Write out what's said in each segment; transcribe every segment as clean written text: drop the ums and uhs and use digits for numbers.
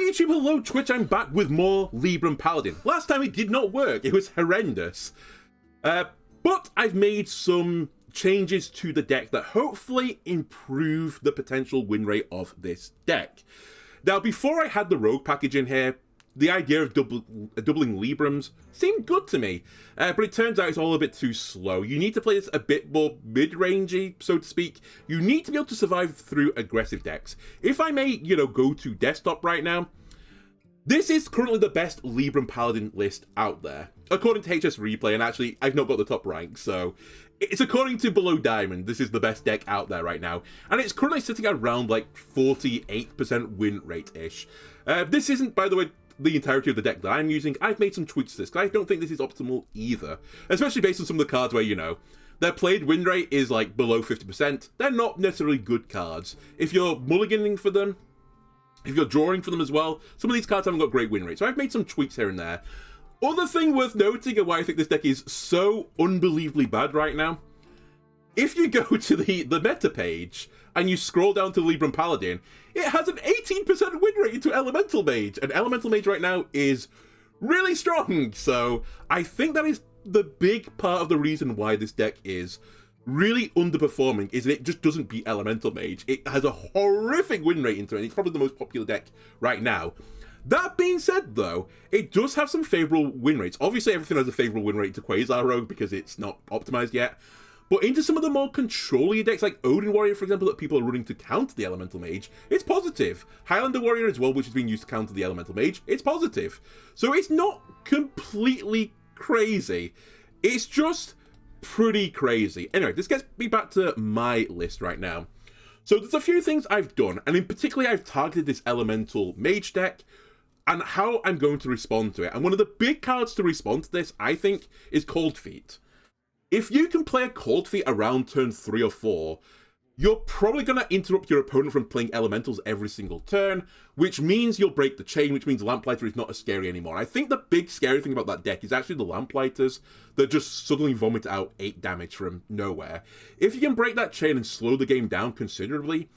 YouTube, hello Twitch, I'm back with more Libram Paladin. Last time it did not work, it was horrendous. But I've made some changes to the deck that hopefully improve the potential win rate of this deck. Now, before I had the rogue package in here, the idea of doubling Librams seemed good to me, but it turns out it's all a bit too slow. You need to play this a bit more mid-rangey, so to speak. You need to be able to survive through aggressive decks. If I may, go to desktop right now, this is currently the best Libram Paladin list out there. According to HS Replay, and actually, I've not got the top rank, so it's according to Below Diamond, this is the best deck out there right now. And it's currently sitting around like 48% win rate-ish. This isn't, by the way, the entirety of the deck that I'm using. I've made some tweaks to this, because I don't think this is optimal either. Especially based on some of the cards where, their played win rate is like below 50%. They're not necessarily good cards. If you're mulliganing for them, if you're drawing for them as well, some of these cards haven't got great win rates. So I've made some tweaks here and there. Other thing worth noting, and why I think this deck is so unbelievably bad right now, if you go to the meta page and you scroll down to Libram Paladin, it has an 18% win rate into Elemental Mage, and Elemental Mage right now is really strong. So I think that is the big part of the reason why this deck is really underperforming, is that it just doesn't beat Elemental Mage. It has a horrific win rate into it, and it's probably the most popular deck right now. That being said, though, it does have some favorable win rates. Obviously, everything has a favorable win rate to Quasar Rogue because it's not optimized yet. But into some of the more control-y decks, like Odin Warrior, for example, that people are running to counter the Elemental Mage, it's positive. Highlander Warrior as well, which is being used to counter the Elemental Mage, it's positive. So it's not completely crazy. It's just pretty crazy. Anyway, this gets me back to my list right now. So there's a few things I've done, and in particular, I've targeted this Elemental Mage deck and how I'm going to respond to it. And one of the big cards to respond to this, I think, is Cold Feet. If you can play a Cold Feet around turn 3 or 4, you're probably going to interrupt your opponent from playing elementals every single turn, which means you'll break the chain, which means Lamplighter is not as scary anymore. I think the big scary thing about that deck is actually the Lamplighters that just suddenly vomit out 8 damage from nowhere. If you can break that chain and slow the game down considerably,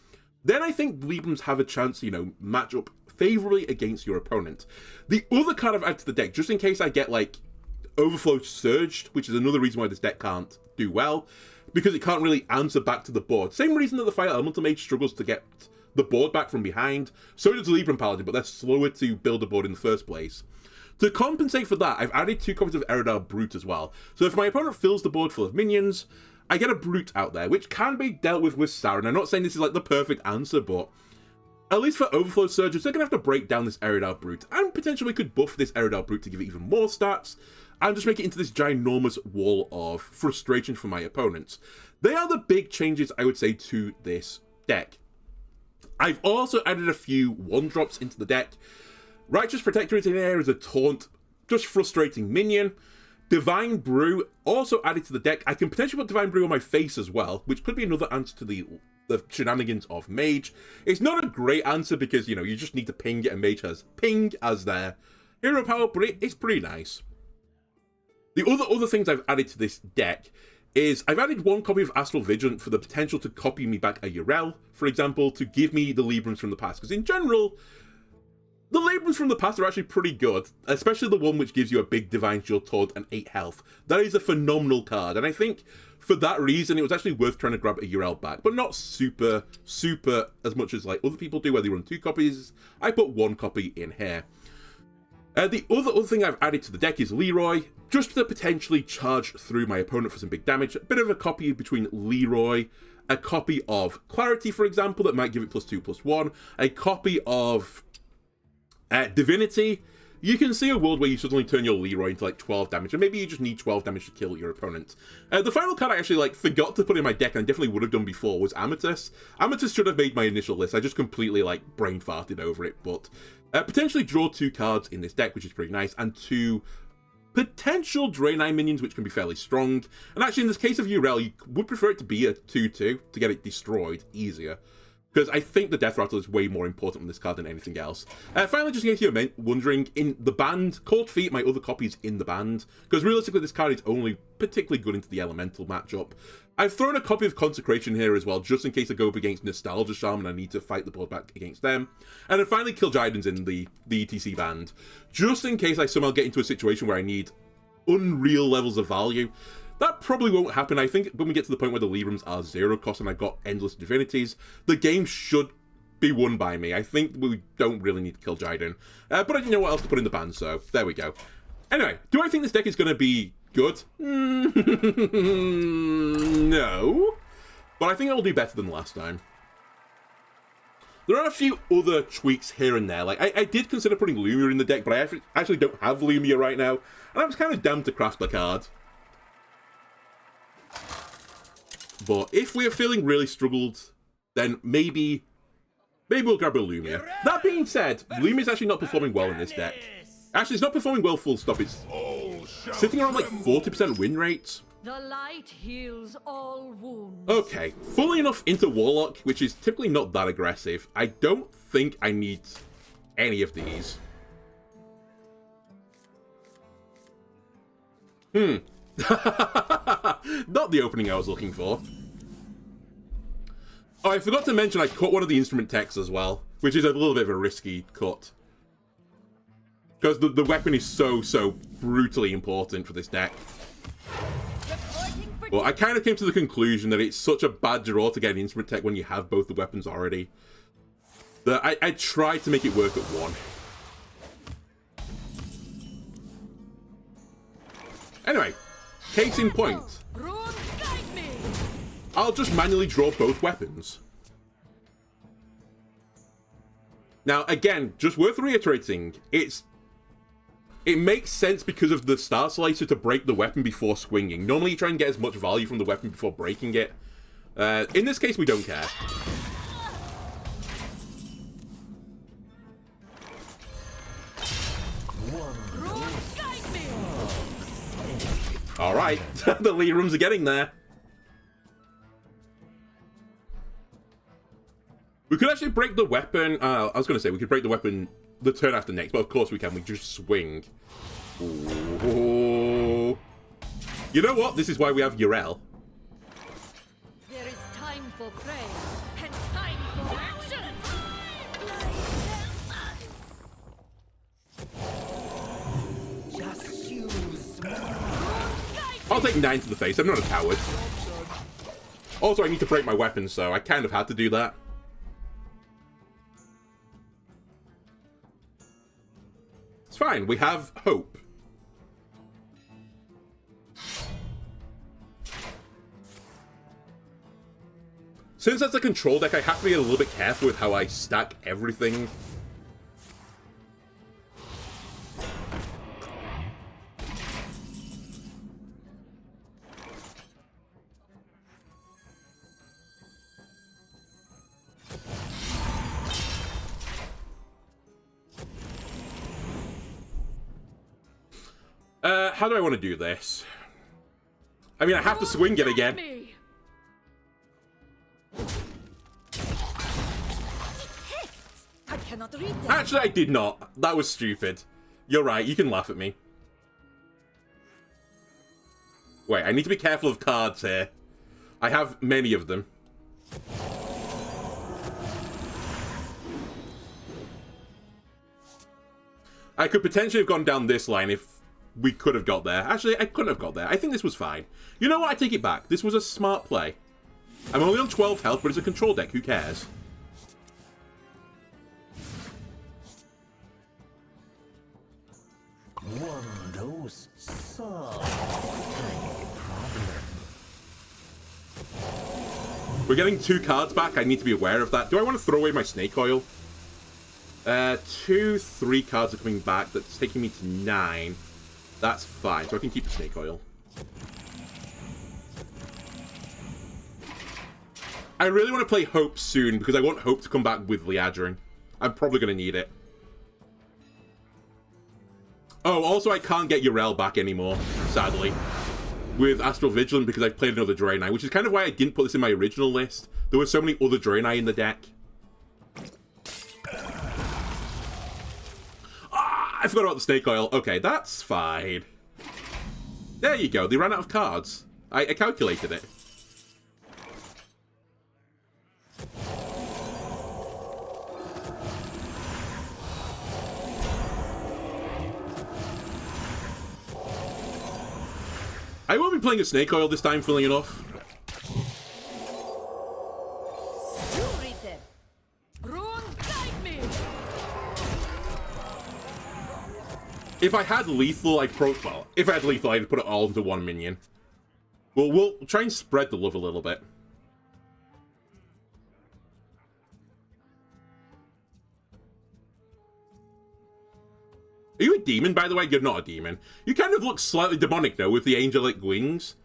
then I think Librams have a chance to, match up favorably against your opponent. The other card I've added to the deck, just in case I get, Overflow Surged, which is another reason why this deck can't do well, because it can't really answer back to the board. Same reason that the Fire Elemental Mage struggles to get the board back from behind. So does the Libram Paladin, but they're slower to build a board in the first place. To compensate for that, I've added 2 copies of Eredar Brute as well. So if my opponent fills the board full of minions, I get a Brute out there, which can be dealt with Sauron. I'm not saying this is the perfect answer, but at least for Overflow Surges, they're going to have to break down this Eredar Brute, and potentially we could buff this Eredar Brute to give it even more stats, and just make it into this ginormous wall of frustration for my opponents. They are the big changes, I would say, to this deck. I've also added a few 1-drops into the deck. Righteous Protector is in here as a taunt, just frustrating minion. Divine Brew, also added to the deck. I can potentially put Divine Brew on my face as well, which could be another answer to the shenanigans of Mage. It's not a great answer because, you just need to ping it, and Mage has ping as their hero power, but it's pretty nice. The other things I've added to this deck is I've added 1 copy of Astral Vigilant for the potential to copy me back a Yrel, for example, to give me the Librams from the past. Because in general, the Librams from the past are actually pretty good, especially the one which gives you a big Divine Shield Taunt and 8 health. That is a phenomenal card, and I think for that reason, it was actually worth trying to grab a Yrel back, but not super as much as other people do, where they run 2 copies. I put 1 copy in here. The other thing I've added to the deck is Leroy, just to potentially charge through my opponent for some big damage. A bit of a copy between Leroy, a copy of Clarity, for example, that might give it +2/+1, a copy of Divinity. You can see a world where you suddenly turn your Leroy into 12 damage, and maybe you just need 12 damage to kill your opponent. The final card I actually forgot to put in my deck, and I definitely would have done before, was Amethyst. Amethyst should have made my initial list. I just completely brain farted over it, but potentially draw 2 cards in this deck, which is pretty nice, and 2 potential Draenei minions, which can be fairly strong. And actually, in this case of Yrel, you would prefer it to be a 2/2 to get it destroyed easier. because I think the Death Rattle is way more important on this card than anything else. Finally, just in case you're wondering, in the band, Cold Feet, my other copy is in the band, because realistically this card is only particularly good into the Elemental matchup. I've thrown a copy of Consecration here as well, just in case I go up against Nostalgia Charm and I need to fight the board back against them. And then finally, Kil'jaeden's in the E.T.C band, just in case I somehow get into a situation where I need unreal levels of value. That probably won't happen. I think when we get to the point where the Librams are 0 cost and I've got Endless Divinities, the game should be won by me. I think we don't really need Kil'jaeden. But I didn't know what else to put in the band, so there we go. Anyway, do I think this deck is going to be good? No. But I think it'll do better than last time. There are a few other tweaks here and there. Like, I did consider putting Lumia in the deck, but I actually don't have Lumia right now. And I was kind of damned to craft the card. But if we're feeling really struggled, then maybe we'll grab a Lumia. That being said, Lumia's actually not performing well in this deck. Actually, it's not performing well full stop. It's sitting around like 40% win rates. The light heals all wounds. Okay, fully enough into Warlock, which is typically not that aggressive. I don't think I need any of these. Not the opening I was looking for. Oh, I forgot to mention I cut one of the instrument techs as well, which is a little bit of a risky cut. Because the weapon is so brutally important for this deck. Well, I kind of came to the conclusion that it's such a bad draw to get an instrument tech when you have both the weapons already, that I tried to make it work at one. Anyway, case in point. I'll just manually draw both weapons. Now, again, just worth reiterating, it makes sense because of the Starslicer to break the weapon before swinging. Normally you try and get as much value from the weapon before breaking it. In this case, we don't care. Alright, the Librams are getting there. We could actually break the weapon. I was going to say we could break the weapon the turn after next, but of course we can. We just swing. Ooh. You know what? This is why we have Yrel. There is time for prayer and time for action. Just use. I'll take 9 to the face. I'm not a coward. Also, I need to break my weapon, so I kind of had to do that. It's fine. We have hope. Since that's a control deck, I have to be a little bit careful with how I stack everything. How do I want to do this? I mean, I have to swing it again. I cannot read them. Actually, I did not. That was stupid. You're right, you can laugh at me. Wait, I need to be careful of cards here. I have many of them. I could potentially have gone down this line if we could have got there. Actually, I couldn't have got there. I think this was fine. You know what? I take it back. This was a smart play. I'm only on 12 health, but it's a control deck. Who cares? Windows solve. We're getting 2 cards back. I need to be aware of that. Do I want to throw away my Snake Oil? 2, 3 cards are coming back. That's taking me to 9. That's fine, so I can keep the Snake Oil. I really want to play Hope soon, because I want Hope to come back with Liadrin. I'm probably going to need it. Oh, also I can't get Yrel back anymore, sadly, with Astral Vigilant, because I've played another Draenei, which is kind of why I didn't put this in my original list. There were so many other Draenei in the deck. I forgot about the snake oil. Okay, that's fine. There you go. They ran out of cards. I calculated it. I won't be playing a snake oil this time, funnily enough. You read them. Runes guide me. If I had lethal, I'd if I had lethal, I'd put it all into one minion. Well, we'll try and spread the love a little bit. Are you a demon, by the way? You're not a demon. You kind of look slightly demonic, though, with the angelic wings.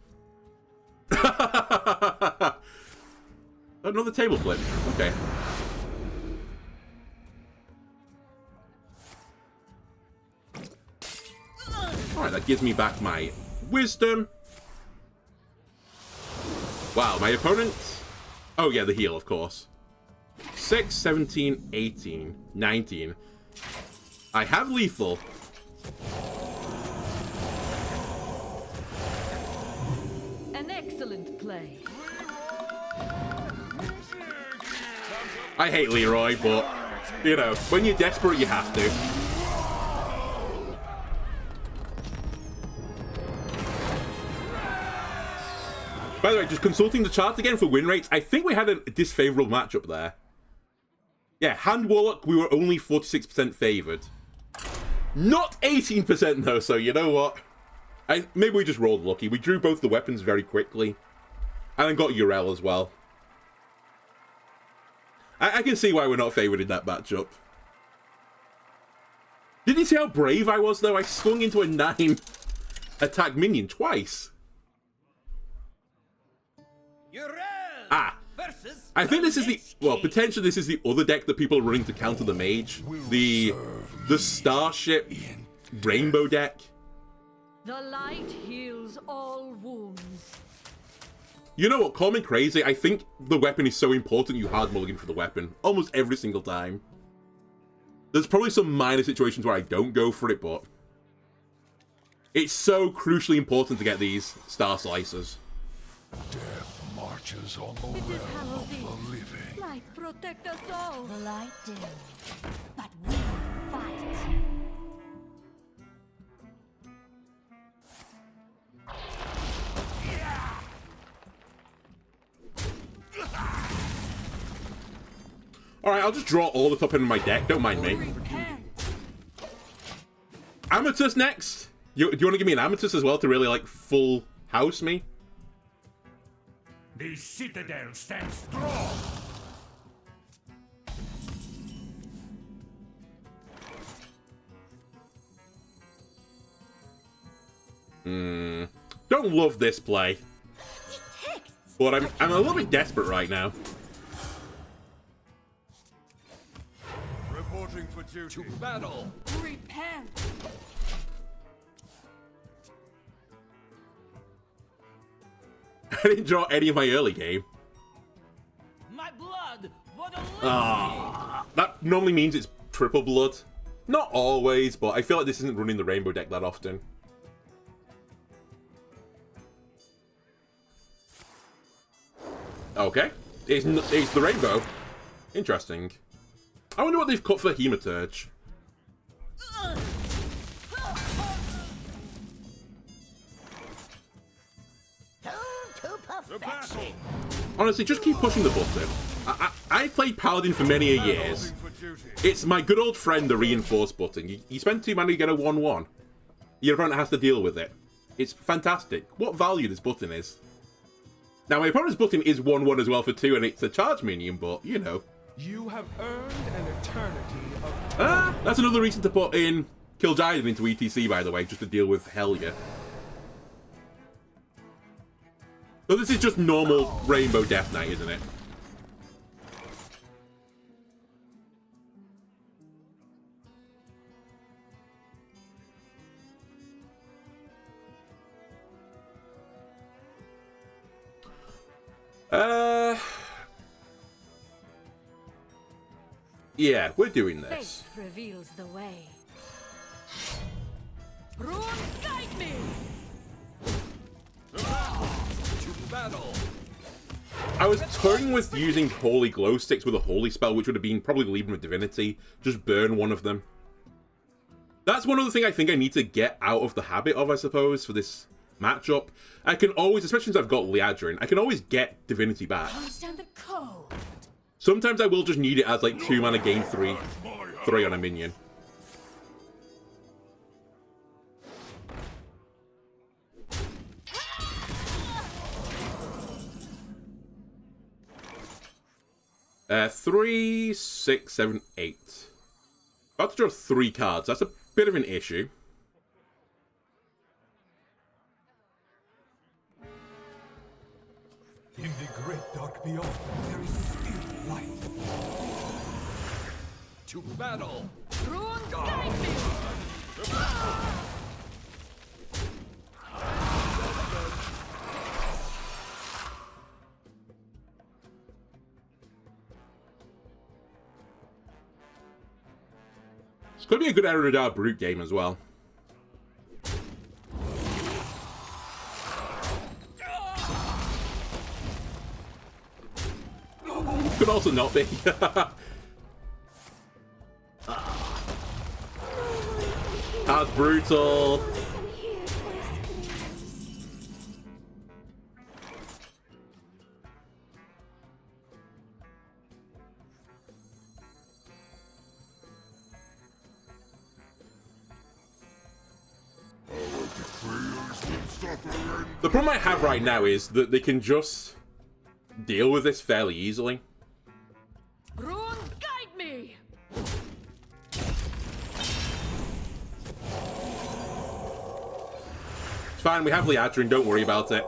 Another table flip. Okay. Alright, that gives me back my wisdom. Wow, my opponent... Oh, yeah, the heal, of course. 6, 17, 18, 19... I have lethal. An excellent play. I hate Leroy, but, you know, when you're desperate, you have to. By the way, just consulting the chart again for win rates, I think we had a disfavourable matchup there. Yeah, Hand Warlock, we were only 46% favoured. Not 18% though, so you know what? Maybe we just rolled lucky. We drew both the weapons very quickly. And then got Urel as well. I can see why we're not favoured in that matchup. Did you see how brave I was though? I swung into a 9 attack minion twice. Ah. I think this is the... Well, potentially this is the other deck that people are running to counter the mage. The Starship Rainbow deck. The light heals all wounds. You know what? Call me crazy. I think the weapon is so important you hard mulligan for the weapon. Almost every single time. There's probably some minor situations where I don't go for it, but... It's so crucially important to get these Starslicers. Death marches on the realm of the living. Light protect us all. The light dim, but we fight. Alright, I'll just draw all the top end of my deck. Don't mind me. Amatus next? Do you want to give me an Amatus as well to really, like, full house me? The citadel stands strong. Don't love this play. But I'm a little bit desperate right now. Reporting for duty. To battle. Repent. I didn't draw any of my early game. My blood for the That normally means it's triple blood. Not always, but I feel like this isn't running the rainbow deck that often. Okay. It's the rainbow. Interesting. I wonder what they've cut for Hematurge. Honestly, just keep pushing the button. I've played Paladin for many years. It's my good old friend, the reinforce button. You spend 2 mana, you get a 1/1. Your opponent has to deal with it. It's fantastic. What value this button is. Now, my opponent's button is 1/1 as well for 2, and it's a charge minion, but, you know. You have earned an eternity of... That's another reason to put in Kil'jaeden into E.T.C, by the way, just to deal with Helya. So this is just normal Rainbow Death Knight, isn't it? Yeah, we're doing this. Faith reveals the way. Runes guide me! To battle! I was toying with using Holy Glowsticks with a Holy spell, which would have been probably Libram of Divinity. Just burn one of them. That's one other thing I think I need to get out of the habit of, I suppose, for this matchup. I can always, especially since I've got Kil'jaeden, I can always get Divinity back. Understand the code. Sometimes I will just need it as like 2 mana gain 3 on a minion. Three, 6, 7, 8. About to draw 3 cards. That's a bit of an issue. In the great dark beyond, there is still light. To battle! Runes guide me! It's going to be a good Aerodar Brute game as well. Could also not be. That's brutal. The problem I have right now is that they can just deal with this fairly easily. Runes guide me! It's fine, we have Kil'jaeden, don't worry about it.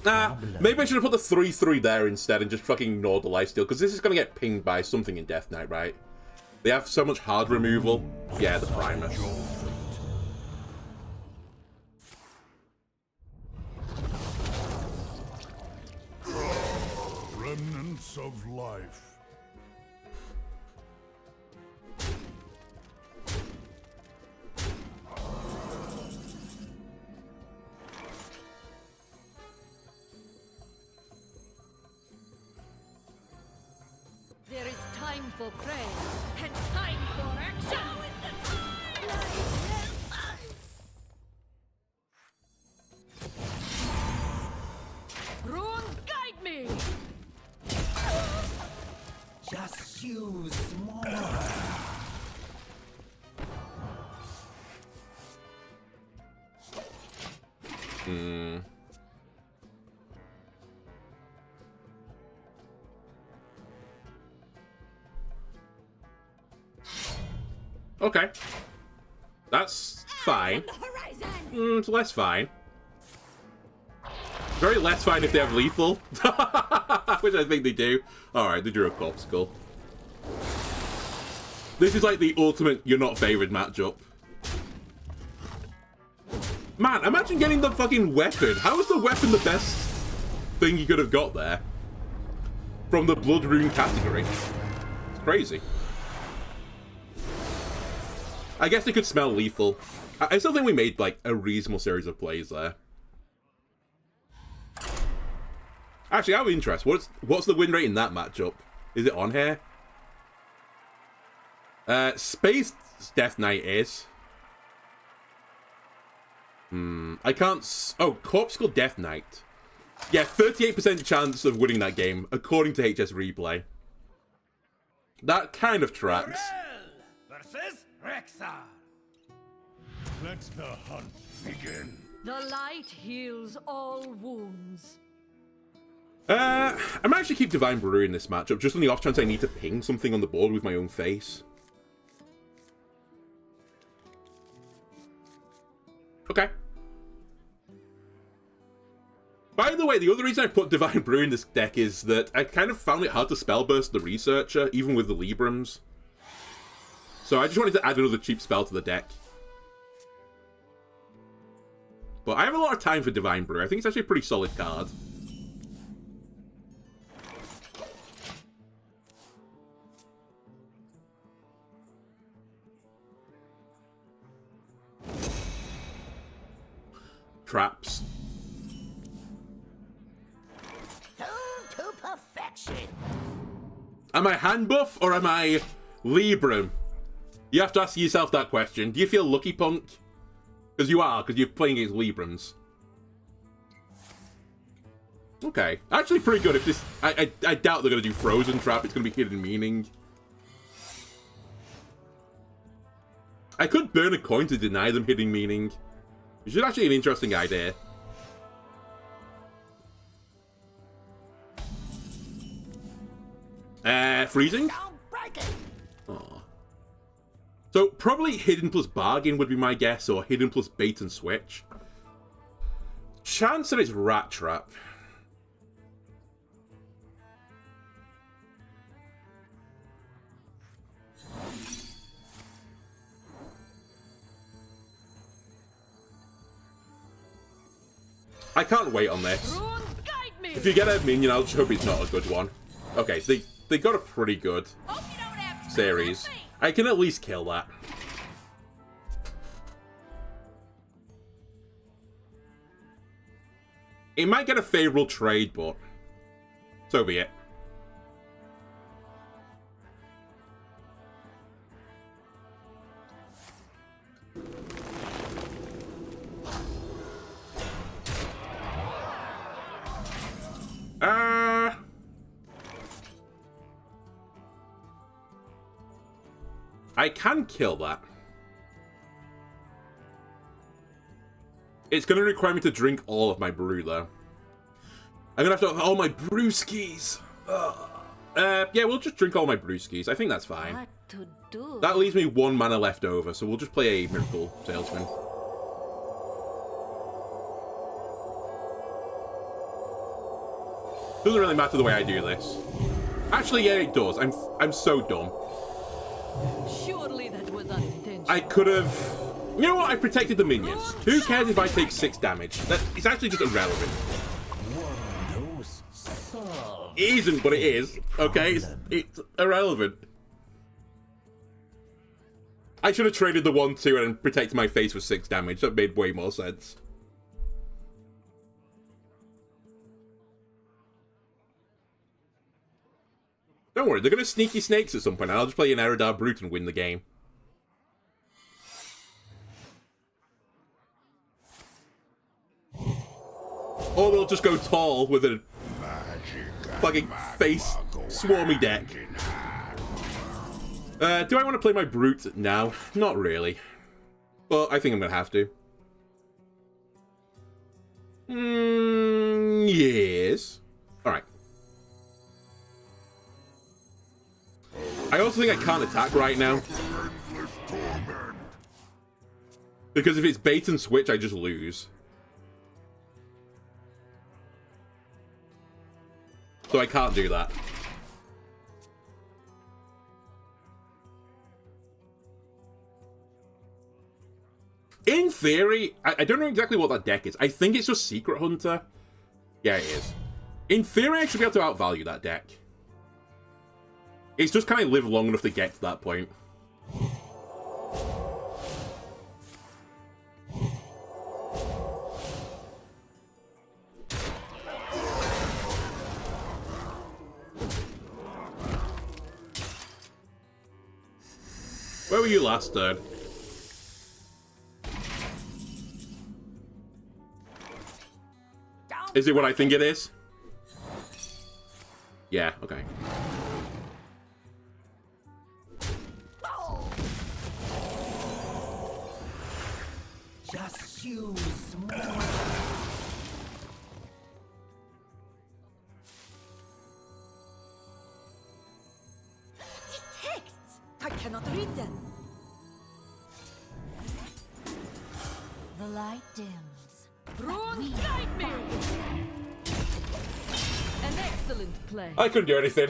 Nah, maybe I should have put the 3/3 there instead and just fucking ignored the lifesteal, because this is going to get pinged by something in Death Knight, right? They have so much hard removal. Yeah, the primer. Remnants of life. There is time for prayer and time for action! Now is the time! Runes guide me! Just use more. Okay. That's fine. It's less fine. Very less fine if they have lethal. Which I think they do. Alright, they drew a corpse skull. This is like the ultimate you're not favored matchup. Man, imagine getting the fucking weapon. How is the weapon the best thing you could have got there? From the Blood Rune category. It's crazy. I guess they could smell lethal. I still think we made, like, a reasonable series of plays there. Actually, out of interest, what's the win rate in that matchup? Is it on here? Space Death Knight is. I can't... Oh, Corpse Skull Death Knight. Yeah, 38% chance of winning that game, according to HS Replay. That kind of tracks. Versus Rexar. Let the hunt begin. The light heals all wounds. I might actually keep Divine Brew in this matchup, just on the off chance I need to ping something on the board with my own face. Okay. By the way, the other reason I put Divine Brew in this deck is that I kind of found it hard to spellburst the Researcher, even with the Librams. So I just wanted to add another cheap spell to the deck. But I have a lot of time for Divine Brew. I think it's actually a pretty solid card. traps. To perfection. Am I hand buff or am I Libram? You have to ask yourself that question. Do you feel lucky, punk? Because you are, because you're playing against Librams. Okay. Actually pretty good if this... I doubt they're going to do Frozen Trap. It's going to be Hidden Meaning. I could burn a coin to deny them Hidden Meaning. Which is actually an interesting idea. Freezing? Aww. So, probably Hidden plus Bargain would be my guess, or Hidden plus Bait and Switch. Chance that it's Rat Trap. I can't wait on this. If you get a minion, I'll just hope it's not a good one. Okay, they got a pretty good series. I can at least kill that. It might get a favorable trade, but so be it. I can kill that. It's going to require me to drink all of my brew, though. I'm going to have to... all my brewskis. Yeah, we'll just drink all my brewskis. I think that's fine. What to do? That leaves me 1 mana left over, so we'll just play a Miracle Salesman. Doesn't really matter the way I do this. Actually, yeah, it does. I'm so dumb. Surely that was unintentional. I could have... You know what? I protected the minions. Who cares if I take 6 damage? It's actually just irrelevant. It isn't, but it is. Okay? It's irrelevant. I should have traded the 1-2 and protected my face for 6 damage. That made way more sense. Don't worry, they're going to sneaky snakes at some point, and I'll just play an Eridar Brute and win the game. Or they'll just go tall with a fucking face swarmy deck. Do I want to play my Brute now? Not really. But I think I'm going to have to. Yes. Alright. I also think I can't attack right now. Because if it's bait and switch, I just lose. So I can't do that. In theory, I don't know exactly what that deck is. I think it's just Secret Hunter. Yeah, it is. In theory, I should be able to outvalue that deck. It's just kind of live long enough to get to that point. Where were you last turn? Is it what I think it is? Yeah, okay. Just use more. Texts! I cannot read them. The light dims. Runes guide me! An excellent play. I couldn't do anything.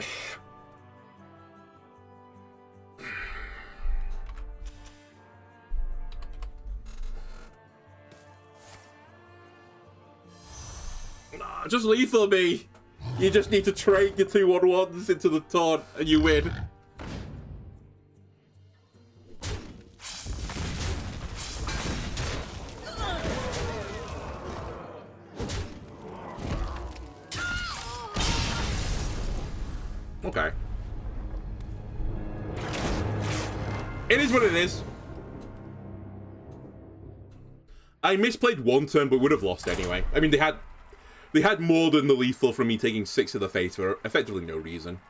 Nah, just lethal me. You just need to trade your 2/1/1s into the taunt and you win. Okay. It is what it is. I misplayed one turn, but would have lost anyway. I mean, they had more than the lethal from me taking 6 to the face for effectively no reason.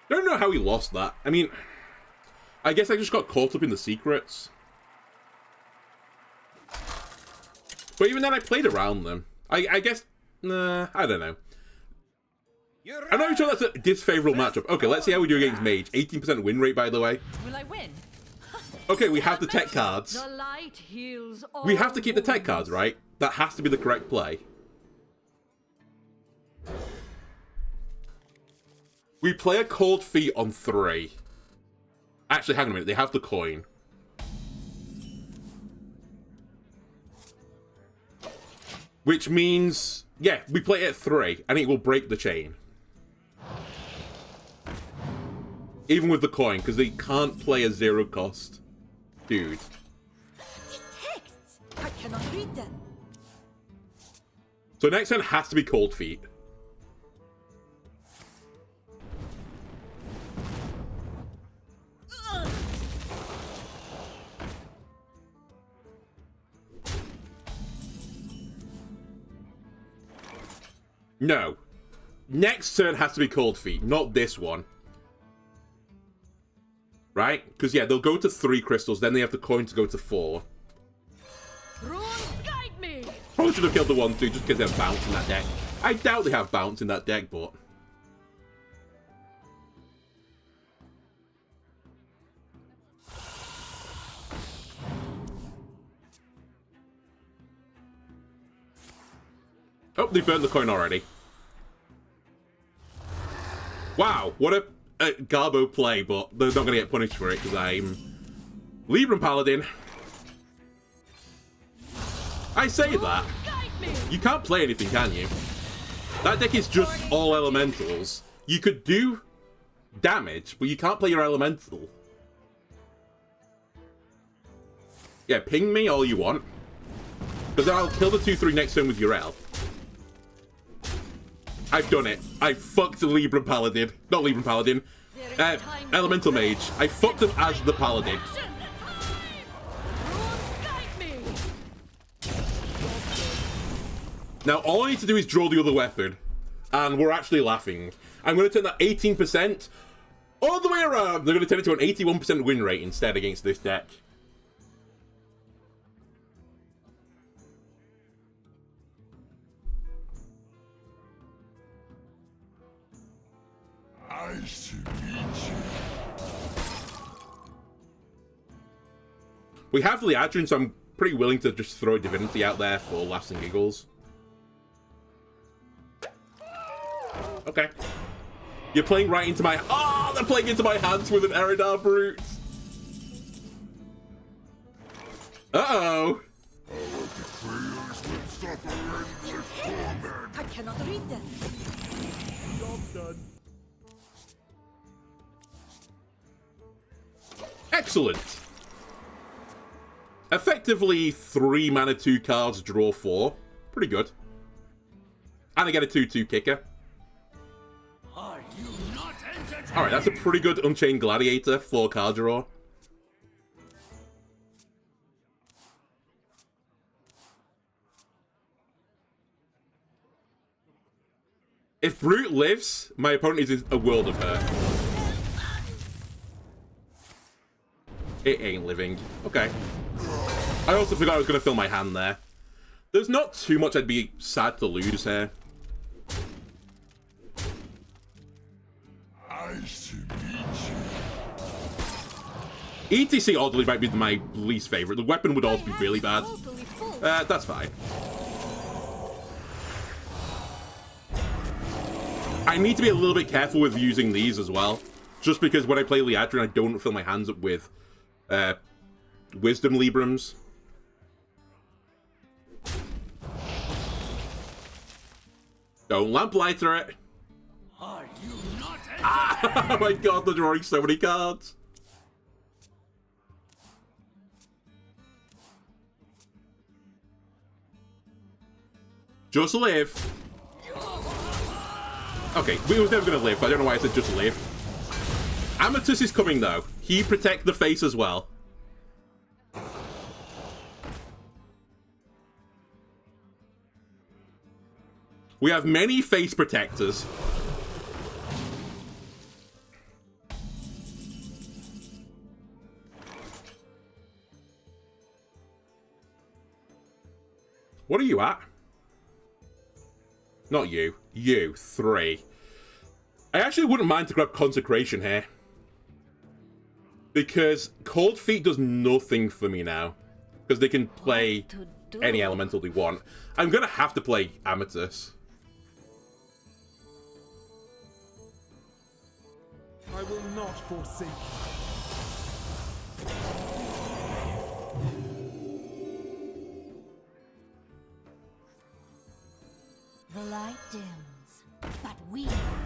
Don't know how he lost that. I mean, I guess I just got caught up in the secrets. But even then, I played around them. I guess, nah, I don't know. I'm not even sure that's a disfavorable matchup. Okay, let's see how we do against Mage. 18% win rate, by the way. Will I win? Okay, we have the tech cards. The light heals all We have to keep the tech cards, right? That has to be the correct play. We play a Cold Feet on 3. Actually, hang on a minute. They have the coin. Which means, yeah, we play it at 3, and it will break the chain. Even with the coin, because they can't play a 0 cost. Dude. These texts! I cannot read them. So next turn has to be Cold Feet. No. Next turn has to be Cold Feet, not this one. Right? Because, yeah, they'll go to 3 crystals, then they have the coin to go to 4. Runes guide me. Probably should have killed the 1-2 just because they have bounce in that deck. I doubt they have bounce in that deck, but... Oh, they burnt the coin already. Wow, what a Garbo play, but they're not going to get punished for it because I'm Libram Paladin. I say that. You can't play anything, can you? That deck is just all elementals. You could do damage, but you can't play your elemental. Yeah, ping me all you want. Because then I'll kill the 2-3 next turn with your L. I've done it. I fucked Libram Paladin. Not Libram Paladin. Elemental Mage. I fucked him as the Paladin. Now, all I need to do is draw the other weapon. And we're actually laughing. I'm going to turn that 18% all the way around. They're going to turn it to an 81% win rate instead against this deck. Nice to meet you. We have Liadrin, so I'm pretty willing to just throw Divinity out there for laughs and giggles. Okay. You're playing right into my... Oh, they're playing into my hands with an Eridar Brute. Uh-oh. I cannot read them. Job done. Excellent. Effectively 3 mana, 2 cards, draw 4. Pretty good. And I get a 2-2 kicker. Alright, that's a pretty good Unchained Gladiator, 4 card draw. If Brute lives, my opponent is in a world of hurt. It ain't living. Okay. I also forgot I was going to fill my hand there. There's not too much I'd be sad to lose here. Nice to meet you. E.T.C. oddly might be my least favorite. The weapon would also be really bad. That's fine. I need to be a little bit careful with using these as well. Just because when I play Liadrin, I don't fill my hands up with Wisdom Librams. Don't Lamplighter it. Are you not Oh my god, they're drawing so many cards. Just live. Okay, we was never going to live. I don't know why I said just live. Amethyst is coming, though. He protects the face as well. We have many face protectors. What are you at? Not you. You. 3. I actually wouldn't mind to grab Consecration here. Because Cold Feet does nothing for me now. Because they can play any elemental they want. I'm going to have to play Amethyst. I will not forsake you. The light dims, but we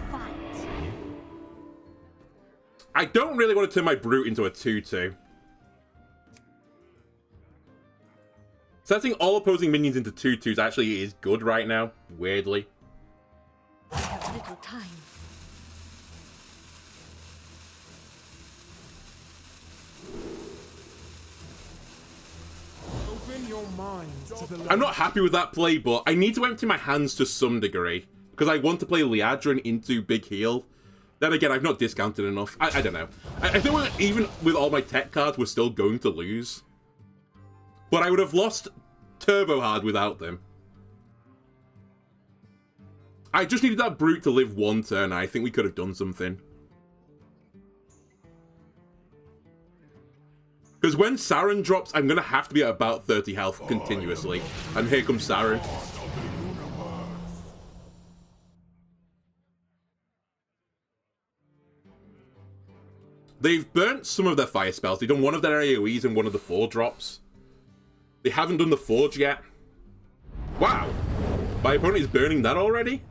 fight. I don't really want to turn my Brute into a 2-2. Setting all opposing minions into 2-2s actually is good right now, weirdly. I have little time. Open your mind to the I'm not happy with that play, but I need to empty my hands to some degree. Because I want to play Kil'jaeden into Big Heal. Then again, I've not discounted enough. I don't know. I think even with all my tech cards, we're still going to lose. But I would have lost Turbo Hard without them. I just needed that Brute to live one turn. I think we could have done something. Because when Saren drops, I'm going to have to be at about 30 health continuously. And here comes Saren. They've burnt some of their fire spells. They've done one of their AoEs and one of the 4 drops. They haven't done the Forge yet. Wow. My opponent is burning that already?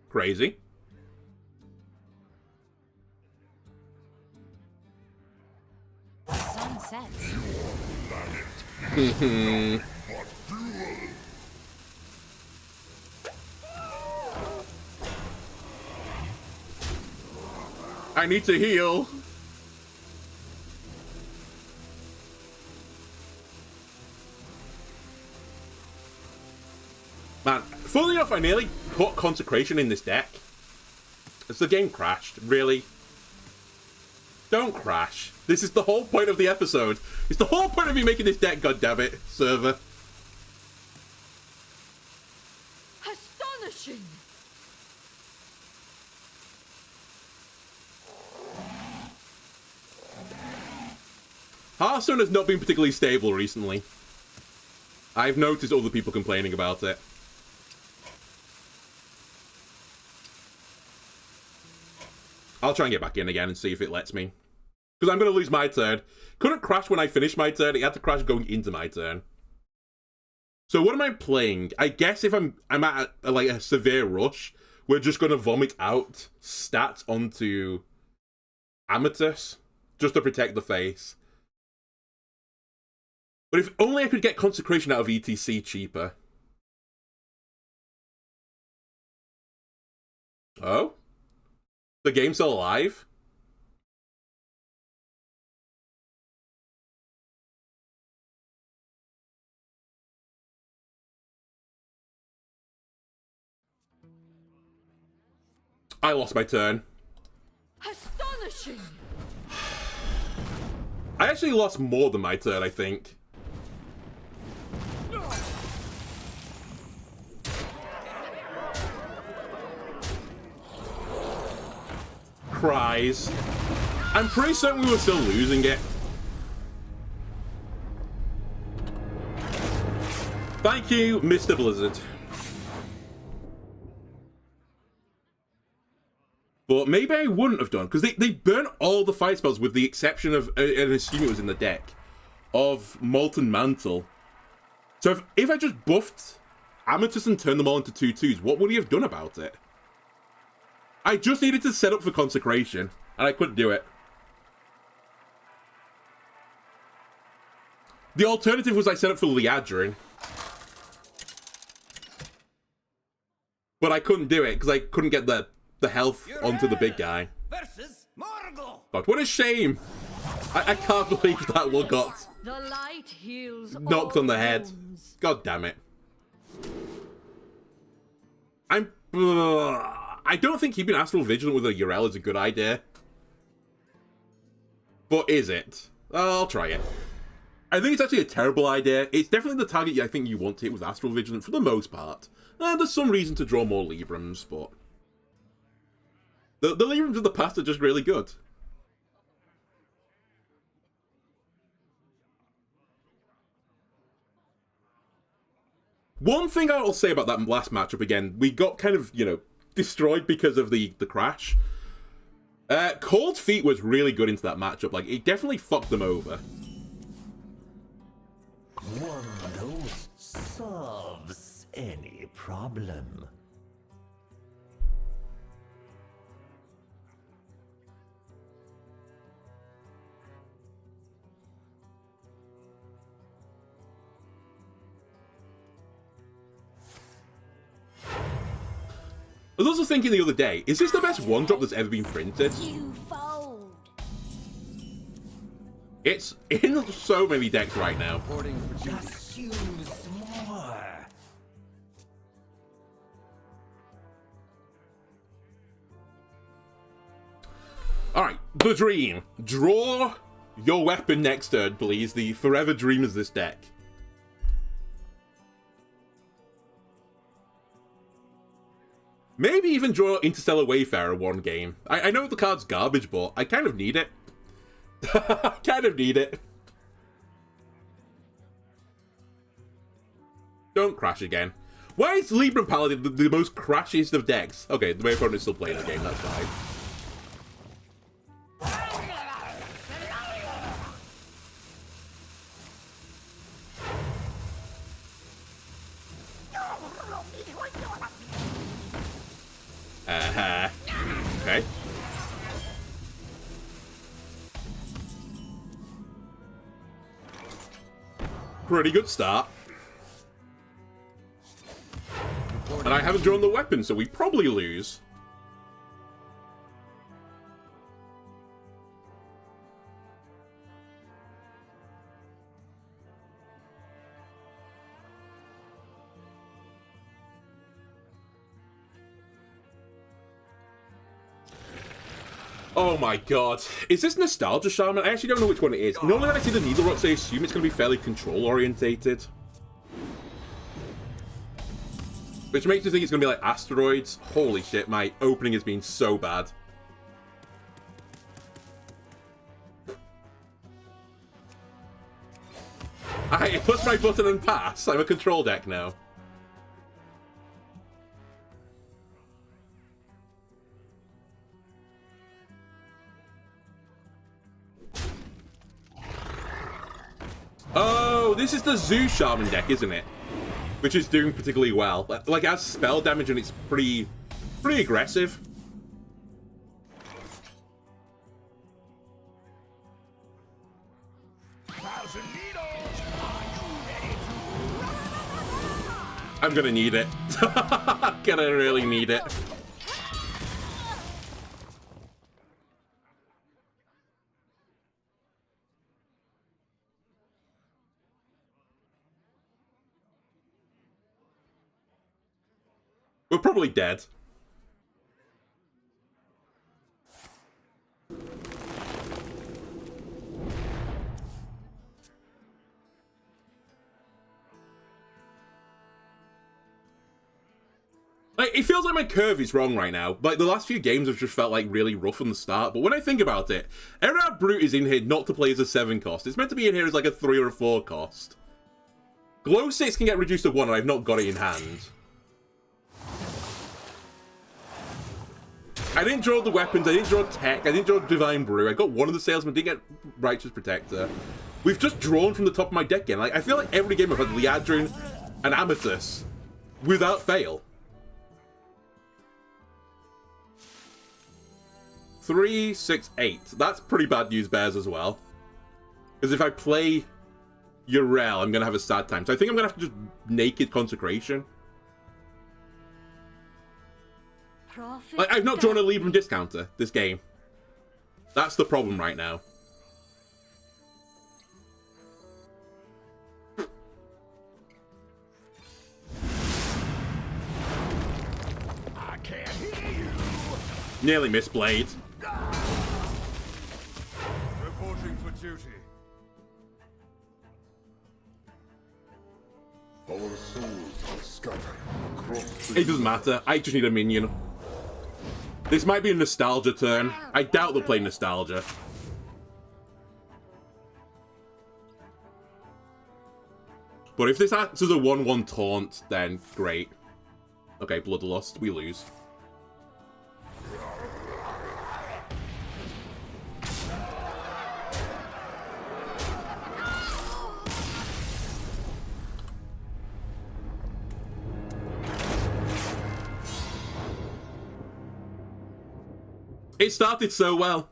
Crazy. Sun sets. I need to heal. Man, funnily enough, I nearly put Consecration in this deck. As the game crashed. Really? Don't crash. This is the whole point of the episode. It's the whole point of me making this deck, goddammit, server. Astonishing! Hearthstone has not been particularly stable recently. I've noticed other people complaining about it. I'll try and get back in again and see if it lets me. Because I'm going to lose my turn. Couldn't crash when I finished my turn. It had to crash going into my turn. So what am I playing? I guess if I'm at like a severe rush, we're just going to vomit out stats onto Amethyst just to protect the face. But if only I could get Consecration out of E.T.C cheaper. Oh? The game's still alive? I lost my turn. Astonishing! I actually lost more than my turn, I think. Cries. I'm pretty certain we were still losing it. Thank you, Mr. Blizzard. But maybe I wouldn't have done, because they burnt all the fire spells with the exception of, and assume it was in the deck, of Molten Mantle. So if I just buffed Amethyst and turned them all into 2/2s, what would he have done about it? I just needed to set up for Consecration, and I couldn't do it. The alternative was I set up for Kil'jaeden. But I couldn't do it because I couldn't get the health onto the big guy. Versus Morgul. God, what a shame. I can't believe that one got The light heals knocked all on the head. wounds. God damn it. I don't think keeping Astral Vigilant with a Yrel is a good idea. But is it? I'll try it. I think it's actually a terrible idea. It's definitely the target I think you want to hit with Astral Vigilant for the most part. And there's some reason to draw more Librams, but... The Librams of the past are just really good. One thing I'll say about that last matchup again, we got kind of, you know, destroyed because of the crash. Cold Feet was really good into that matchup. Like, it definitely fucked them over. One who solves any problem. I was also thinking the other day, is this the best one-drop that's ever been printed? Twofold. It's in so many decks right now. Reporting for duty. Just use more. Alright, the Dream. Draw your weapon next turn, please. The Forever Dream is this deck. Maybe even draw Interstellar Wayfarer one game. I know the card's garbage, but I kind of need it. I kind of need it. Don't crash again. Why is Libram Paladin the most crashiest of decks? Okay, the way opponent is still playing the game, that's fine. Okay. Pretty good start. And I haven't drawn the weapon, so we probably lose. Oh my god. Is this Nostalgia Shaman? I actually don't know which one it is. Normally when I see the Needle Rocks, I assume it's going to be fairly control-orientated. Which makes me think it's going to be like Asteroids. Holy shit, my opening has been so bad. I push my button and pass. I'm a control deck now. Oh, this is the Zoo Shaman deck, isn't it? Which is doing particularly well. Like, it has spell damage and it's pretty aggressive. I'm gonna need it. I'm gonna really need it. We're probably dead. Like, it feels like my curve is wrong right now. Like, the last few games have just felt like really rough from the start. But when I think about it, Errad Brute is in here not to play as a 7 cost. It's meant to be in here as like a 3 or a 4 cost. Glowsticks can get reduced to 1 and I've not got it in hand. I didn't draw the weapons, I didn't draw tech, I didn't draw Divine Brew, I got one of the Salesman, didn't get Righteous Protector. We've just drawn from the top of my deck again. Like, I feel like every game I've had Liadrin and Amethyst without fail. 3, 6, 8. That's pretty bad news, Bears, as well. Because if I play Yrel, I'm going to have a sad time. So I think I'm going to have to just Naked Consecration. Profit Like, I've not drawn a Libram discounter this game. That's the problem right now. I can't hear you. Nearly missed Blade. Reporting for duty. Our souls are scattered across the... It doesn't matter. I just need a minion. This might be a nostalgia turn. I doubt they'll play nostalgia. But if this acts as a 1-1 taunt, then great. Okay, Bloodlust, we lose. It started so well.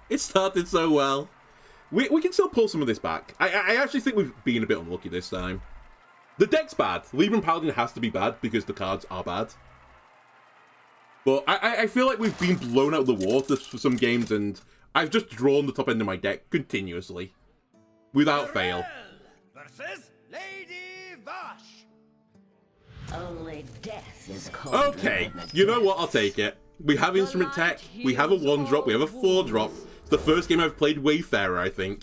It started so well. We can still pull some of this back. I actually think we've been a bit unlucky this time. The deck's bad. Libram Paladin has to be bad because the cards are bad. But I feel like we've been blown out of the water for some games, and I've just drawn the top end of my deck continuously. Without fail. Versus Lady Vash. Only death is cold. Okay, you know what? I'll take it. We have Instrument Tech, we have a 1-drop, we have a 4-drop. It's the first game I've played Wayfarer, I think.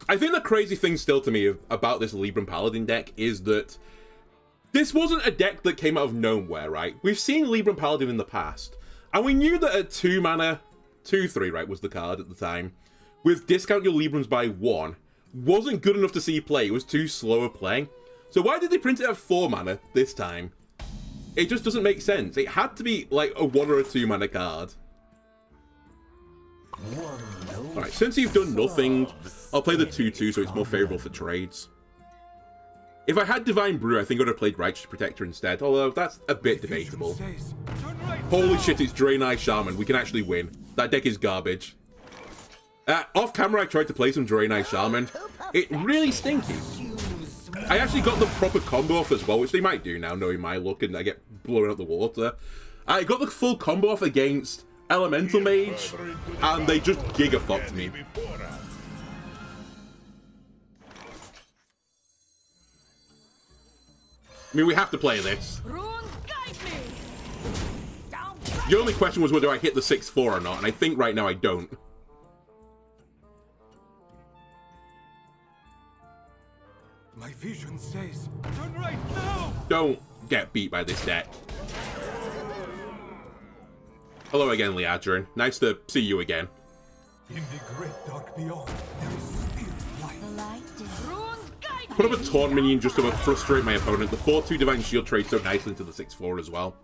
I think the crazy thing still to me about this Libram Paladin deck is that this wasn't a deck that came out of nowhere, right? We've seen Libram Paladin in the past, and we knew that at 2 mana, 2/3, right, was the card at the time, with discount your Librams by 1, wasn't good enough to see play. It was too slow a play. So why did they print it at 4 mana this time? It just doesn't make sense. It had to be like a 1 or a 2 mana card. Alright, since you've done nothing, I'll play the 2/2 so it's more favourable for trades. If I had Divine Brew, I think I would have played Righteous Protector instead, although that's a bit debatable. Holy shit, it's Draenei Shaman. We can actually win. That deck is garbage. Off camera, I tried to play some Draenei Shaman. It really stinky. I actually got the proper combo off as well, which they might do now, knowing my luck, and I get blown out the water. I got the full combo off against Elemental Mage, and they just giga-fucked me. I mean, we have to play this. The only question was whether I hit the 6/4 or not, and I think right now I don't. My vision says, turn right now! Don't get beat by this deck. Hello again, Liadrin. Nice to see you again. In the great dark beyond, there is still light. The light is Put up a taunt minion just to frustrate my opponent. The 4/2 Divine Shield trades so nicely into the 6/4 as well.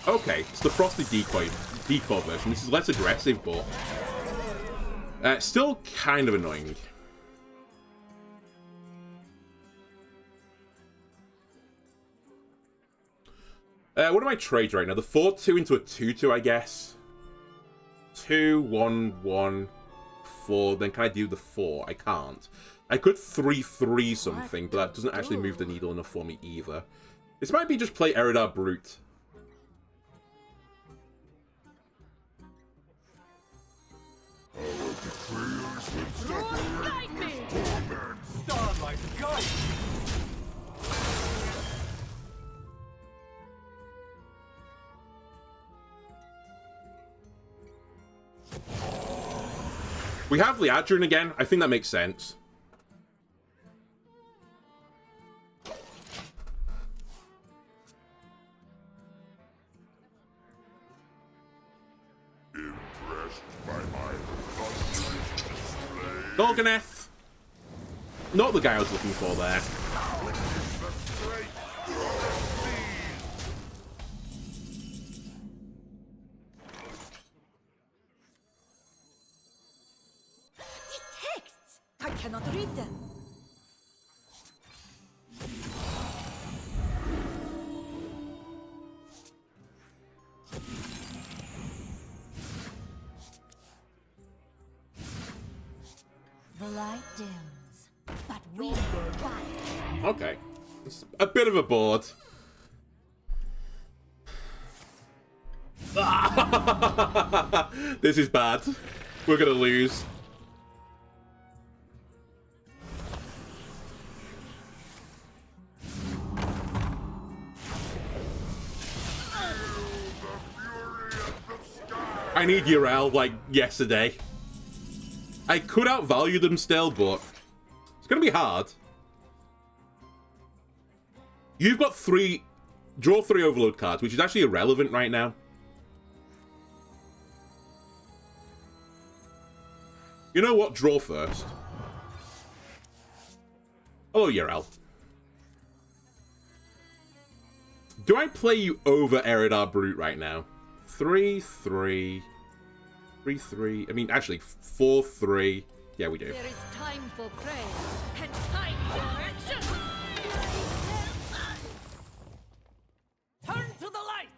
Okay, it's the Frosted Decoy version. This is less aggressive, but still kind of annoying. What are my trades right now? The 4/2 into a 2/2, I guess. 2, 1, 1, 4. Then can I do the 4? I can't. I could 3/3 something, but that doesn't actually move the needle enough for me either. This might be just play Eridar Brute. Starlight guide! We have Liadrin again. I think that makes sense. Golganeth! Not the guy I was looking for there. texts. I cannot read them. dims, but we fight. Okay. It's a bit of a board. This is bad. We're gonna lose. I need Urel like yesterday. I could outvalue them still, but it's gonna be hard. You've got draw 3 overload cards, which is actually irrelevant right now. You know what? Draw first. Hello, Urel. Do I play you over Eridar Brute right now? 3-3. 3-3. I mean, actually, 4-3. Yeah, we do. There is time for prayer and time for action. Turn to the light.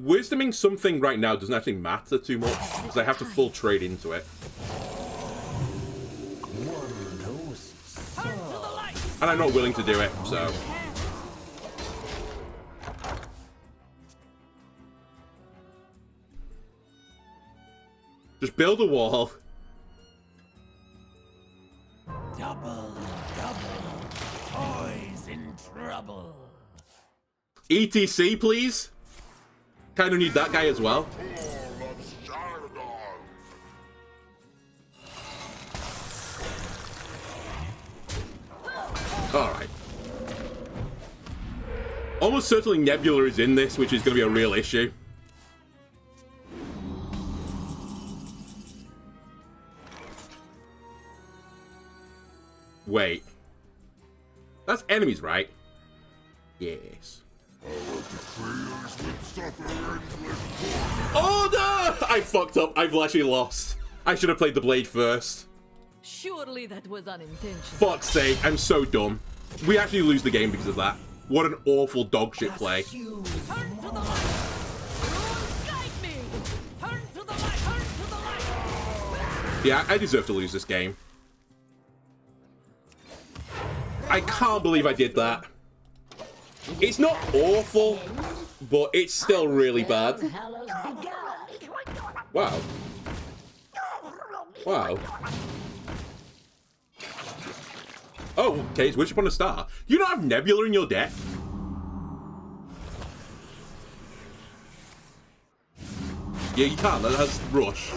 Wisdoming something right now doesn't actually matter too much because I have to full trade into it. And I'm not willing to do it, so. Just build a wall. Double, toys in trouble. E.T.C, please. Kind of need that guy as well. Alright. Almost certainly Nebula is in this, which is going to be a real issue. Wait. That's enemies, right? Yes. Oh no! I fucked up. I've actually lost. I should have played the blade first. Surely that was unintentional. Fuck's sake, I'm so dumb. We actually lose the game because of that. What an awful dog shit play. Turn to the light. Rules guide me. Turn to the light. Turn to the light. Yeah, I deserve to lose this game. I can't believe I did that. It's not awful, but it's still really bad. Wow. Wow. Oh, okay, it's Wish Upon a Star. You don't have Nebula in your deck? Yeah, you can't. That has Rush.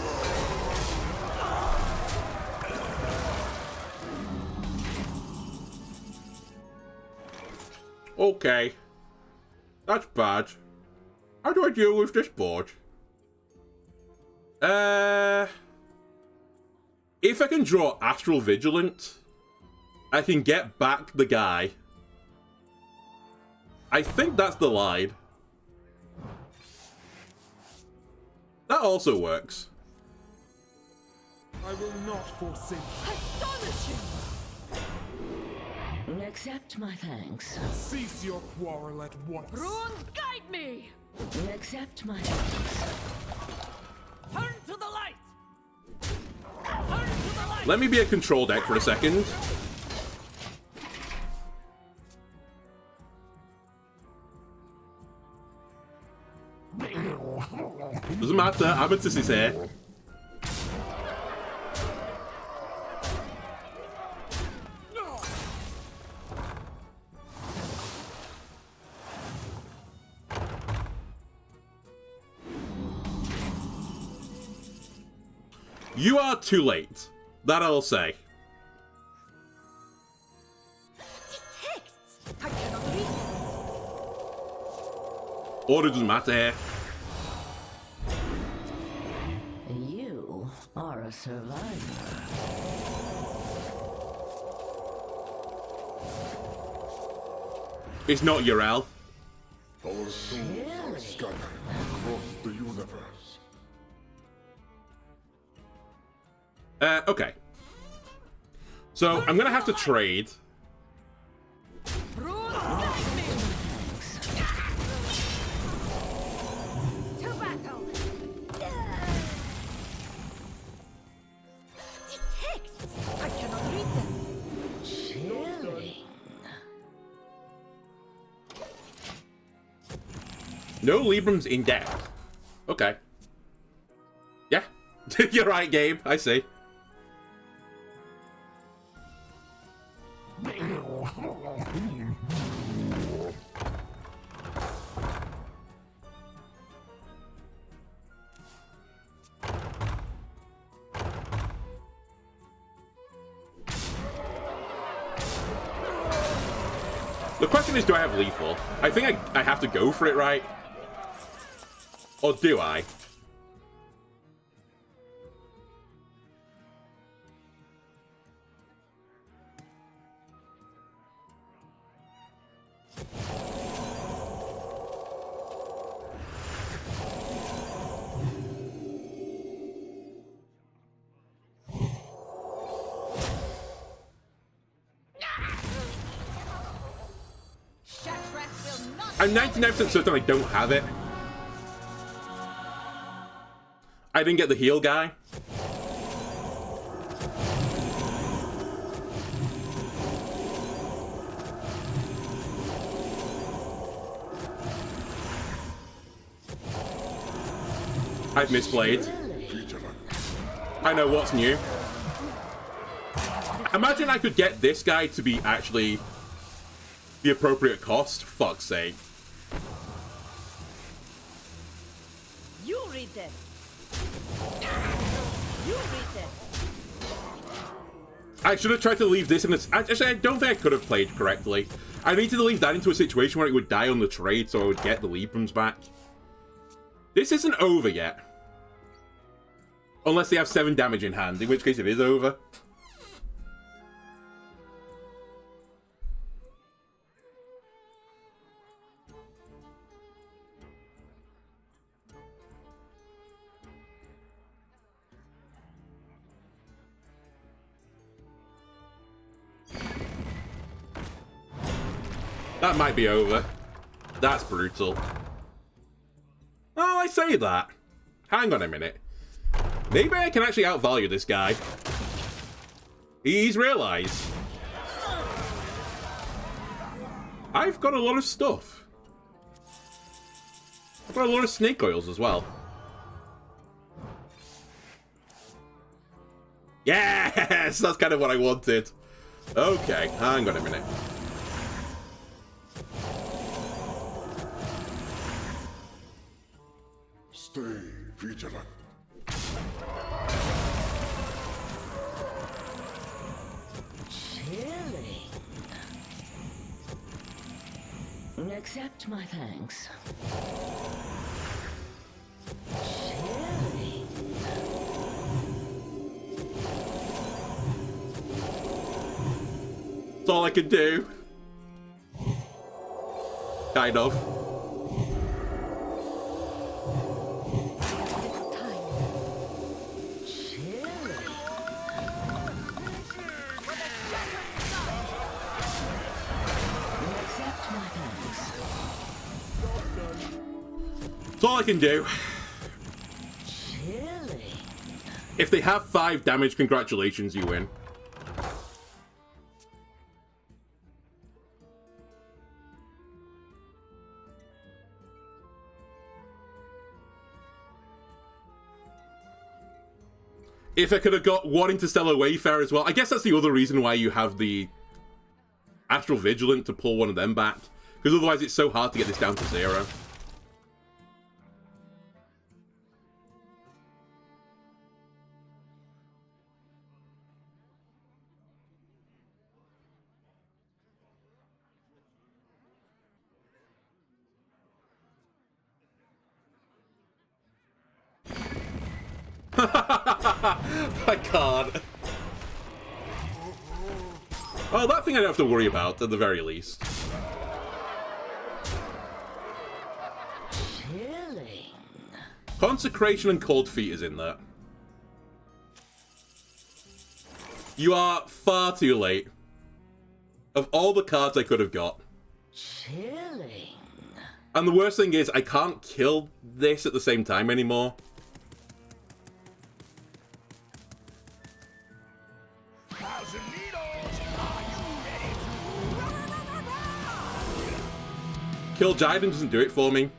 Okay. That's bad. How do I deal with this board? If I can draw Astral Vigilant, I can get back the guy. I think that's the line. That also works. I will not forsake. Astonishing. Accept my thanks. Cease your quarrel at once. Runes guide me. Accept my thanks. Turn to the light. Turn to the light. Let me be a control deck for a second. Doesn't matter, Amethyst is here. You are too late. That I'll say. I cannot read. Order doesn't matter here. You are a survivor. It's not Urel. Our souls are scattered across the universe. Okay. So, I'm gonna have to trade. Runes guide me. To battle. No Librams in deck. Okay. Yeah. You're right, Gabe. I see. The question is, do I have lethal? I think I have to go for it, right? Or do I? I'm 99% certain I don't have it. I didn't get the heal guy. I've misplayed. I know what's new. Imagine I could get this guy to be actually the appropriate cost. Fuck's sake. You read them. You read them. I should have tried to leave this in this. Actually, I don't think I could have played correctly. I needed to leave that into a situation where it would die on the trade so I would get the Librams back. This isn't over yet. Unless they have 7 damage in hand, in which case it is over. That might be over. That's brutal. Oh, I say that. Hang on a minute. Maybe I can actually outvalue this guy. He's realized. I've got a lot of stuff. I've got a lot of snake oils as well. Yes! That's kind of what I wanted. Okay, hang on a minute. Stay vigilant. Chilling. Accept my thanks. Chilling. That's all I can do. Kind of. That's all I can do. Chilling. If they have 5 damage, congratulations, you win. If I could have got 1 Interstellar Wayfarer as well. I guess that's the other reason why you have the Astral Vigilant to pull one of them back. Because otherwise it's so hard to get this down to 0. I can't. Oh, that thing I don't have to worry about, at the very least. Chilling. Consecration and Cold Feet is in there. You are far too late. Of all the cards I could have got. Chilling. And the worst thing is, I can't kill this at the same time anymore. Kil'jaeden doesn't do it for me.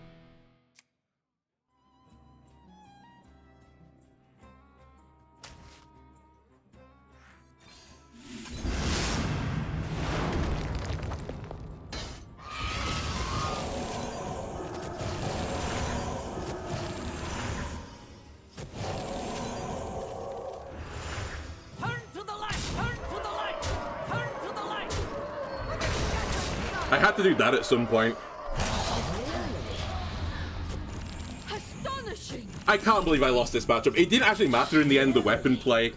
I had to do that at some point. Astonishing! I can't believe I lost this matchup. It didn't actually matter in the end, the weapon play.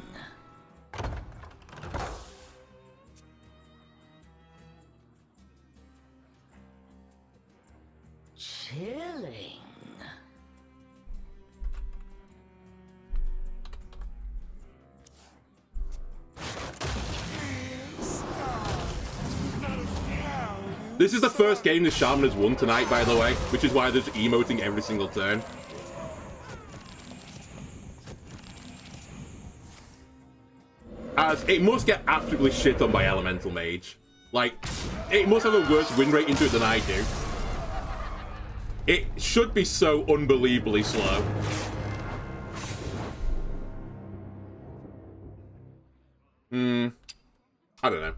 Chilling. This is the first game the Shaman has won tonight, by the way, which is why there's emoting every single turn. As it must get absolutely shit on by Elemental Mage. Like, it must have a worse win rate into it than I do. It should be so unbelievably slow. I don't know.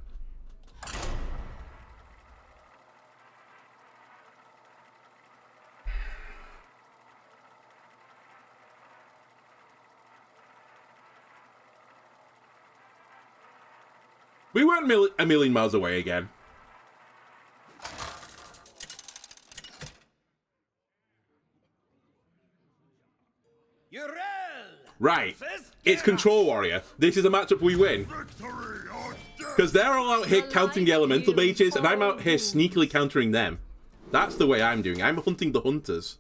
We weren't a million miles away again. Right. It's Control Warrior. This is a matchup we win. Because they're all out here counting the Elemental Mages, and I'm out here sneakily countering them. That's the way I'm doing. I'm hunting the hunters.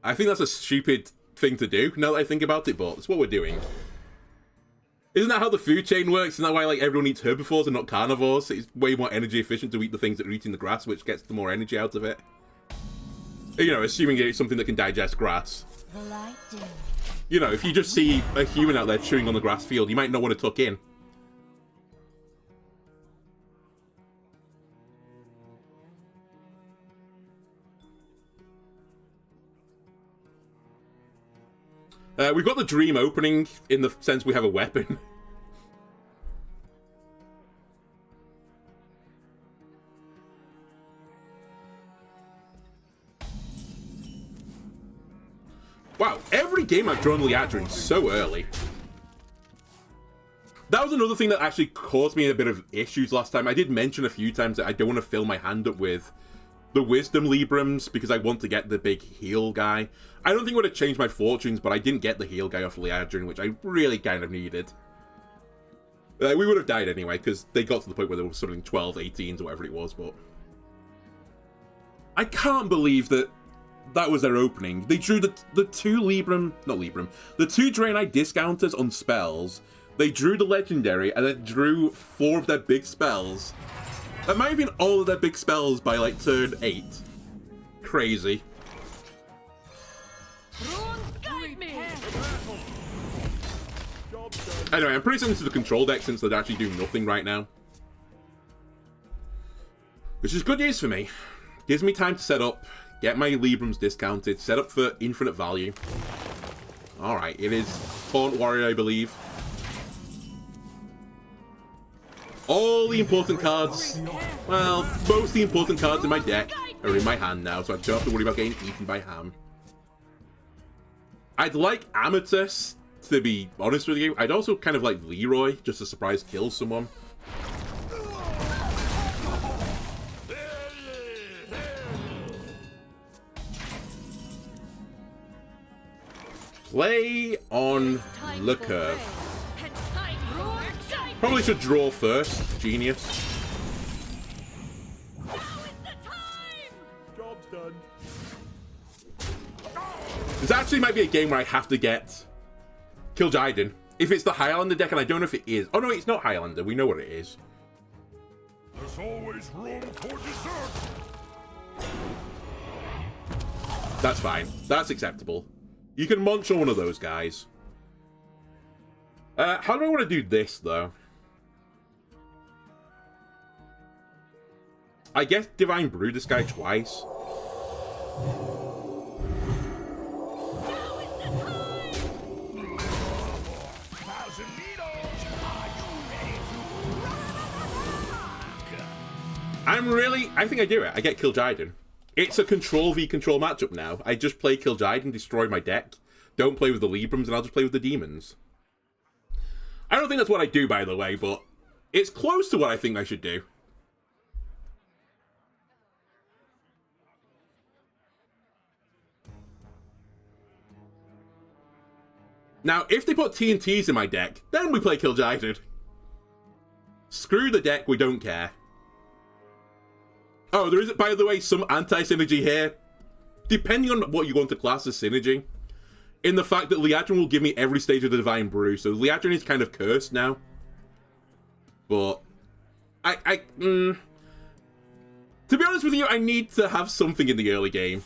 I think that's a stupid thing to do, now that I think about it, but it's what we're doing. Isn't that how the food chain works? Isn't that why like everyone eats herbivores and not carnivores? It's way more energy efficient to eat the things that are eating the grass, which gets the more energy out of it. You know, assuming it's something that can digest grass. You know, if you just see a human out there chewing on the grass field, you might not want to tuck in. We've got the dream opening in the sense we have a weapon. Wow, every game I've drawn Liadrin so early. That was another thing that actually caused me a bit of issues last time. I did mention a few times that I don't want to fill my hand up with the Wisdom Librams because I want to get the big heal guy. I don't think it would have changed my fortunes, but I didn't get the heal guy off Liadrin, which I really kind of needed. We would have died anyway, because they got to the point where there was something 12, 18s, or whatever it was, but... I can't believe that that was their opening. They drew the two Libram... Not Libram. The two Draenei discounters on spells. They drew the Legendary, and then drew 4 of their big spells. That might have been all of their big spells by, like, turn 8. Crazy. Anyway, I'm pretty certain this is a control deck since they're actually doing nothing right now. Which is good news for me. Gives me time to set up, get my Librams discounted, set up for infinite value. Alright, it is Taunt Warrior, I believe. All the important cards, well, most of the important cards in my deck are in my hand now, so I don't have to worry about getting eaten by Ham. I'd like Amethyst, to be honest with you. I'd also kind of like Leroy, just to surprise kill someone. Play on the curve. Probably should draw first. Genius. Job's done. This actually might be a game where I have to get Kil'jaeden. If it's the Highlander deck, and I don't know if it is. Oh no, it's not Highlander. We know what it is. There's always room for dessert. That's fine. That's acceptable. You can munch on one of those guys. How do I want to do this, though? I guess Divine Brew this guy twice. I think I do it. I get Kil'jaeden. It's a control v control matchup now. I just play Kil'jaeden, destroy my deck. Don't play with the Librams, and I'll just play with the demons. I don't think that's what I do, by the way, but it's close to what I think I should do. Now, if they put TNTs in my deck, then we play Kil'jaeden. Screw the deck, we don't care. Oh, there is, by the way, some anti-synergy here. Depending on what you want to class as synergy. In the fact that Liadrin will give me every stage of the Divine Brew, so Liadrin is kind of cursed now. But, to be honest with you, I need to have something in the early game.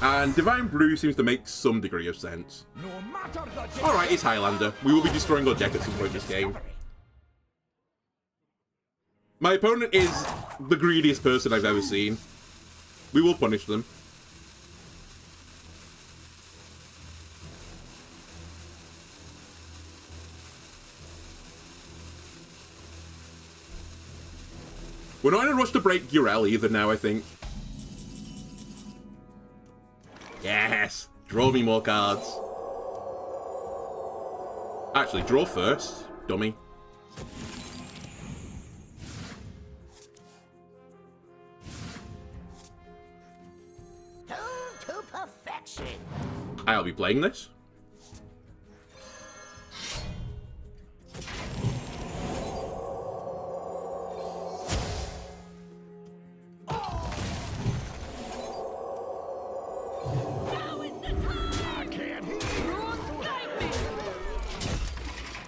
And Divine Brew seems to make some degree of sense. Alright, it's Highlander. We will be destroying our deck at some point this game. My opponent is the greediest person I've ever seen. We will punish them. We're not in a rush to break Gurel either now, I think. Yes! Draw me more cards. Actually, draw first, dummy. To perfection. I'll be playing this.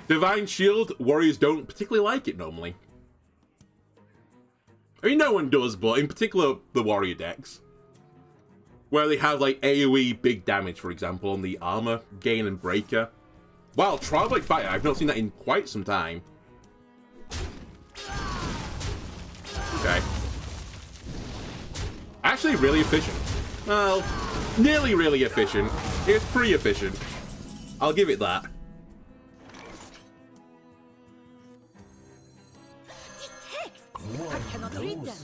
Divine Shield, warriors don't particularly like it normally. I mean, no one does, but in particular, the warrior decks. Where they have, like, AoE big damage, for example, on the armor, gain, and breaker. Wow, Trial by Fire, I've not seen that in quite some time. Okay. Actually, really efficient. Well, nearly really efficient. It's pretty efficient. I'll give it that. I cannot read them.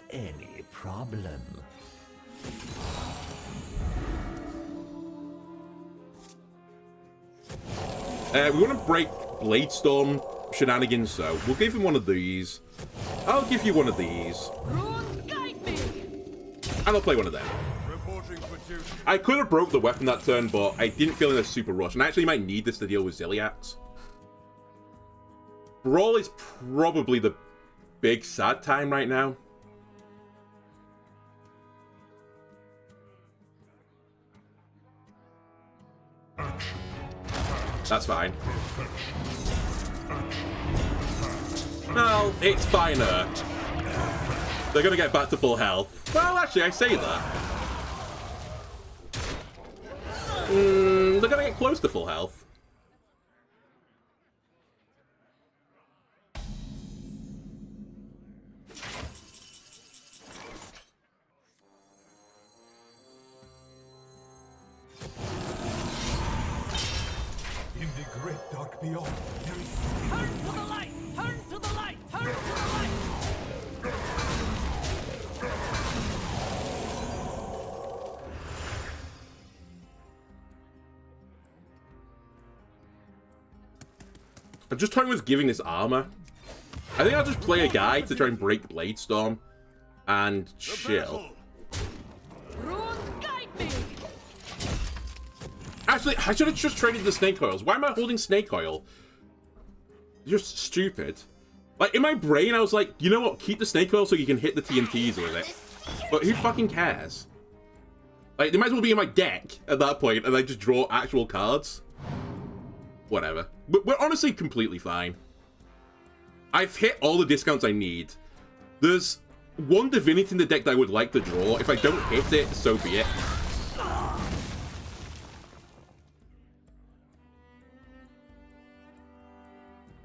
Any problem. We want to break Bladestorm shenanigans, so we'll give him one of these. I'll give you one of these. Runes guide me. And I'll play one of them. I could have broke the weapon that turn, but I didn't feel in a super rush, and I actually might need this to deal with Ziliax. Brawl is probably the big sad time right now. That's fine. Well, it's finer. They're gonna get back to full health. Well, actually, I say that. They're gonna get close to full health. Beyond. Turn to the light! Turn to the light! Turn to the light! I'm just toying with giving this armor. I think I'll just play a guy to try and break Bladestorm and chill. Runes guide me! Actually, I should have just traded the snake oils. Why am I holding snake oil? You're stupid. Like, in my brain, I was like, you know what? Keep the snake oil so you can hit the TNTs with it. But who fucking cares? Like, they might as well be in my deck at that point, and I just draw actual cards. Whatever. But we're honestly completely fine. I've hit all the discounts I need. There's one divinity in the deck that I would like to draw. If I don't hit it, so be it.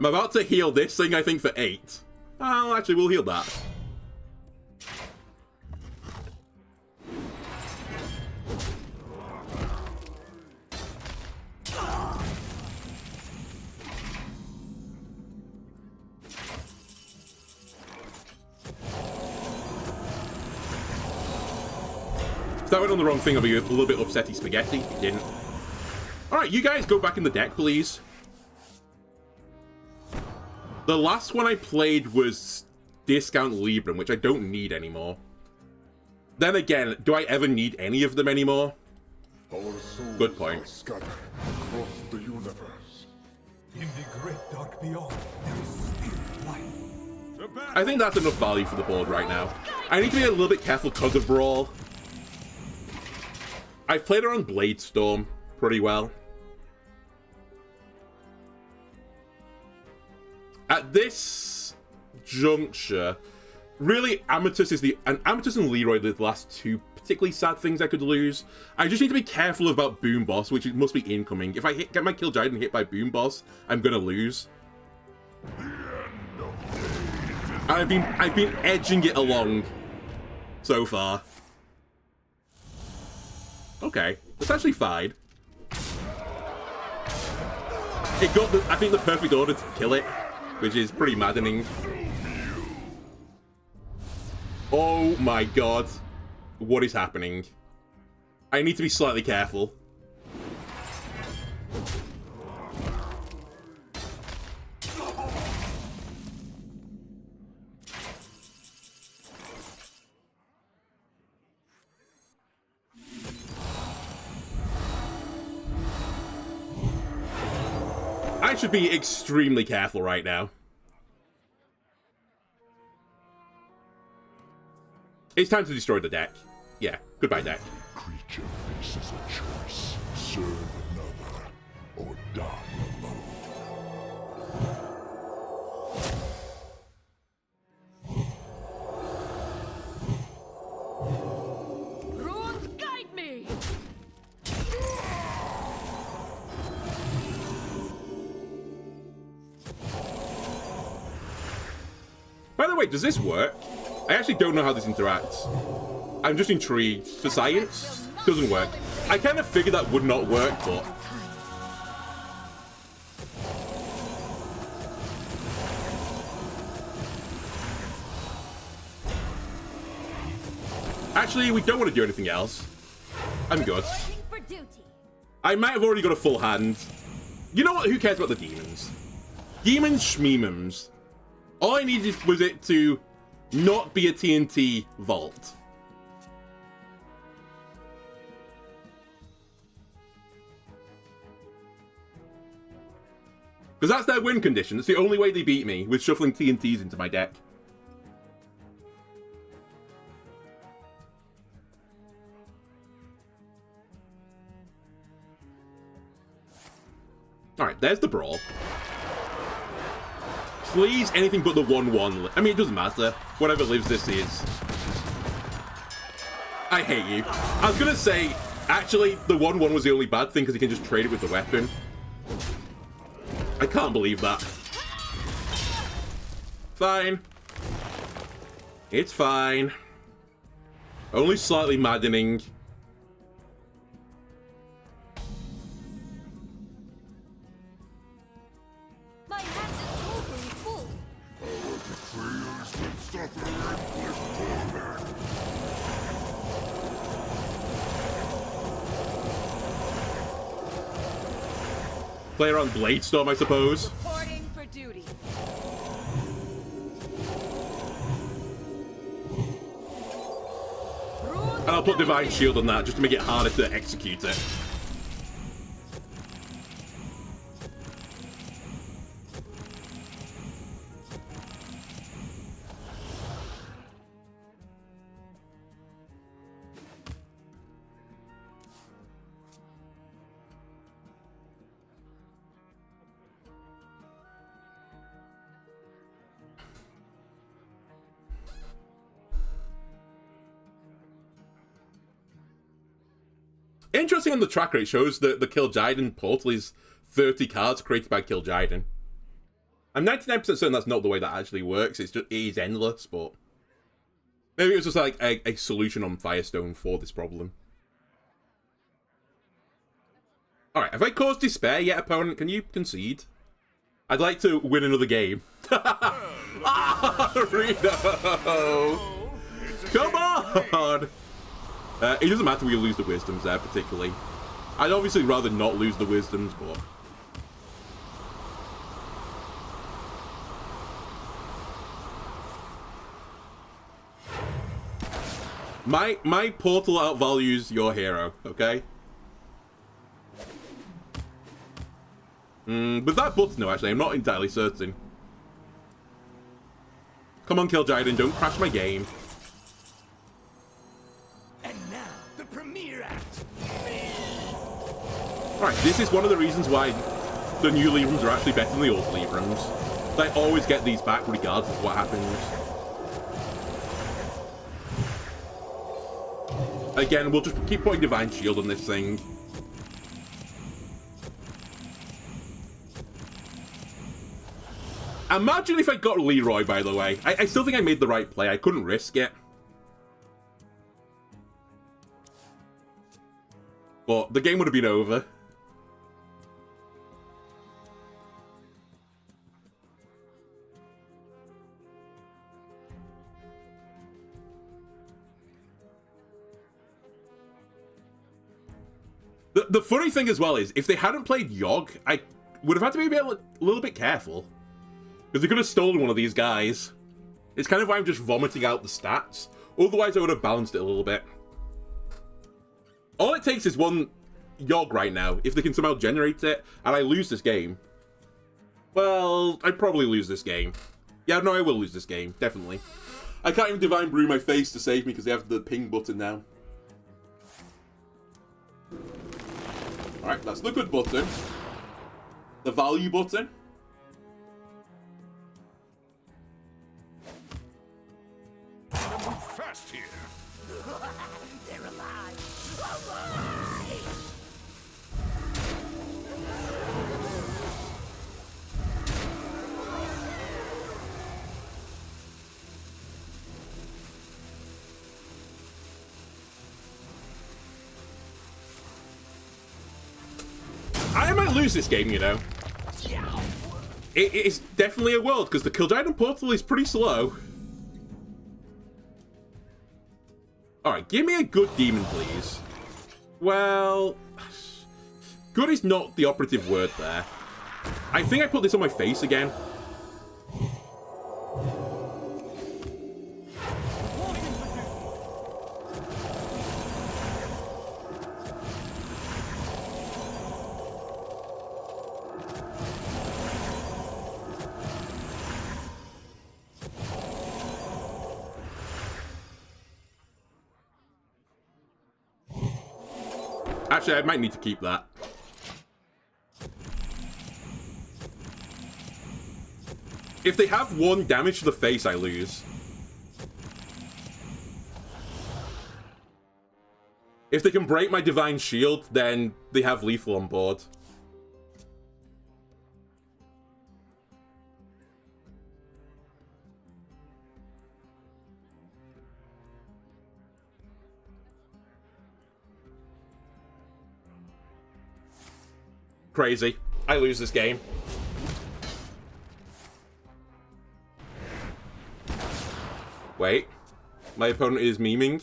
I'm about to heal this thing, I think, for 8. Oh, actually, we'll heal that. If that went on the wrong thing, I'll be a little bit upsetty spaghetti. It didn't. Alright, you guys go back in the deck, please. The last one I played was Discount Libram, which I don't need anymore. Then again, do I ever need any of them anymore? Our souls Good point. are scattered across the universe. In the great dark beyond, there is still light. I think that's enough value for the board right now. I need to be a little bit careful because of Brawl. I've played around Bladestorm pretty well. At this juncture, really, Amatus and Leroy are the last two particularly sad things I could lose. I just need to be careful about Boom Boss, which must be incoming. If I get my Kil'jaeden hit by Boom Boss, I'm gonna lose. I've been edging it along so far. Okay, that's actually fine. It got I think the perfect order to kill it, which is pretty maddening. Oh my god. What is happening? I need to be slightly careful. I should be extremely careful right now. It's time to destroy the deck. Yeah, goodbye deck. Creature faces a choice. Serve another or die alone. Runes guide me! By the way, does this work? I actually don't know how this interacts. I'm just intrigued. For science, doesn't work. I kind of figured that would not work, but... Actually, we don't want to do anything else. I'm good. For duty. I might have already got a full hand. You know what? Who cares about the demons? Demons schmeemums. All I needed was it to not be a TNT vault. Because that's their win condition. That's the only way they beat me, with shuffling TNTs into my deck. Alright, there's the Brawl. Please, anything but the 1-1. I mean, it doesn't matter. Whatever lives, this is. I hate you. I was gonna say, actually, the 1-1 was the only bad thing because you can just trade it with the weapon. I can't believe that. Fine. It's fine. Only slightly maddening. My hand is totally full. Betrayers will suffer endless torment. Play around Bladestorm, I suppose. Reporting for duty. And I'll put Divine Shield on that just to make it harder to execute it. Interesting on the tracker, it shows that the Kil'jaeden portal is 30 cards created by Kil'jaeden. I'm 99% certain that's not the way that actually works. It is endless, but maybe it was just like a solution on Firestone for this problem. Alright, have I caused despair yet, opponent? Can you concede? I'd like to win another game. Ah, Reno! Come on! It doesn't matter we lose the wisdoms there, particularly. I'd obviously rather not lose the wisdoms, but... My portal outvalues your hero, okay? With that button, no, actually, I'm not entirely certain. Come on, Kil'jaeden, don't crash my game. And now, the premiere act. Alright, this is one of the reasons why the new Librams are actually better than the old Librams. I always get these back regardless of what happens. Again, we'll just keep putting Divine Shield on this thing. Imagine if I got Leroy, by the way. I still think I made the right play. I couldn't risk it. But the game would have been over. The funny thing as well is, if they hadn't played Yogg, I would have had to be a little bit careful. Because they could have stolen one of these guys. It's kind of why I'm just vomiting out the stats. Otherwise, I would have balanced it a little bit. All it takes is one Yogg right now. If they can somehow generate it, and I lose this game. Well, I'd probably lose this game. Yeah, no, I will lose this game. Definitely. I can't even Divine Brew my face to save me because they have the ping button now. Alright, that's the good button. The value button. Move fast here. They're alive! Alive! I might lose this game, you know. It's definitely a world, because the Kil'jaeden portal is pretty slow. Alright, give me a good demon, please. Well, good is not the operative word there. I think I put this on my face again. Actually, I might need to keep that. If they have 1 damage to the face, I lose. If they can break my Divine Shield, then they have lethal on board. Crazy. I lose this game. Wait. My opponent is memeing.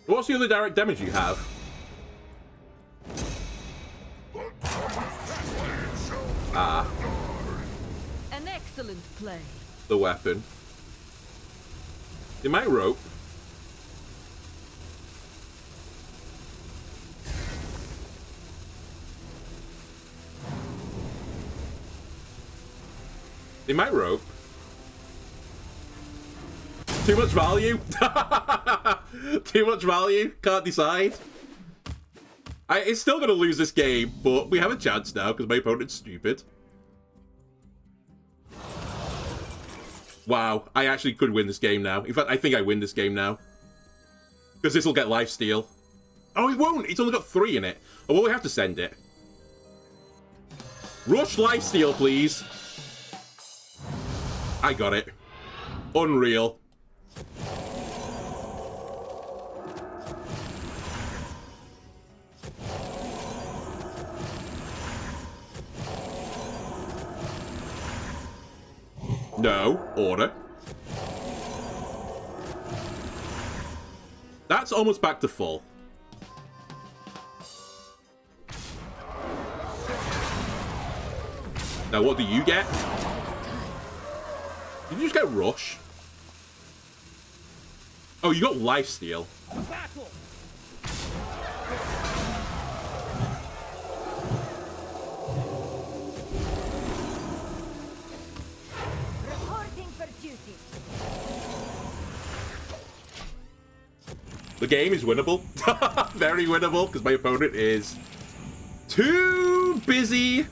What's the other direct damage you have? Ah. An excellent play. The weapon. It might rope. It might rope. Too much value? Too much value? Can't decide. It's still going to lose this game, but we have a chance now because my opponent's stupid. Wow, I actually could win this game now. In fact, I think I win this game now. Because this will get lifesteal. Oh, it won't! It's only got 3 in it. Oh, well, we have to send it. Rush lifesteal, please. I got it. Unreal. No. Order. That's almost back to full. Now, what do you get? Did you just get Rush? Oh, you got Lifesteal. Reporting for duty. The game is winnable. Very winnable, because my opponent is too busy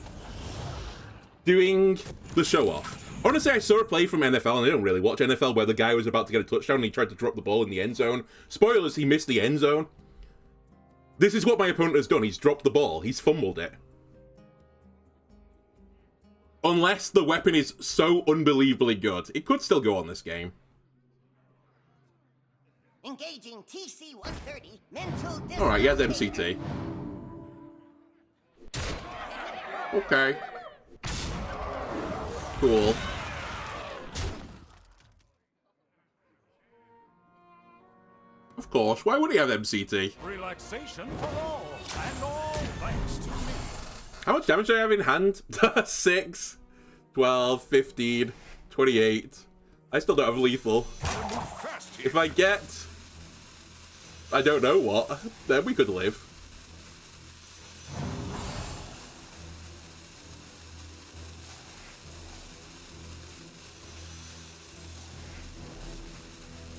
doing the show-off. Honestly, I saw a play from NFL, and I don't really watch NFL, where the guy was about to get a touchdown and he tried to drop the ball in the end zone. Spoilers, he missed the end zone. This is what my opponent has done. He's dropped the ball. He's fumbled it. Unless the weapon is so unbelievably good. It could still go on this game. Engaging TC-130 mental. Alright, he has MCT. Okay. Cool. Of course, why would he have MCT? Relaxation for all, and all thanks to me. How much damage do I have in hand? 6, 12, 15, 28. I still don't have lethal. If I get... I don't know what, then we could live.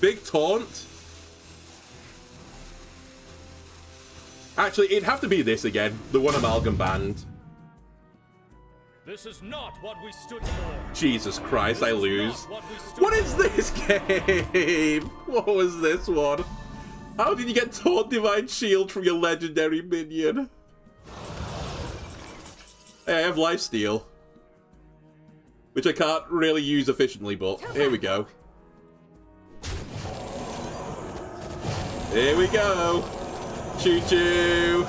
Big taunt. Actually, it'd have to be this again. The one amalgam band. This is not what we stood for. Jesus Christ, I lose. What is this game? What was this one? How did you get Taunt Divine Shield from your legendary minion? Hey, I have Lifesteal. Which I can't really use efficiently, but here we go. Here we go. Choo choo.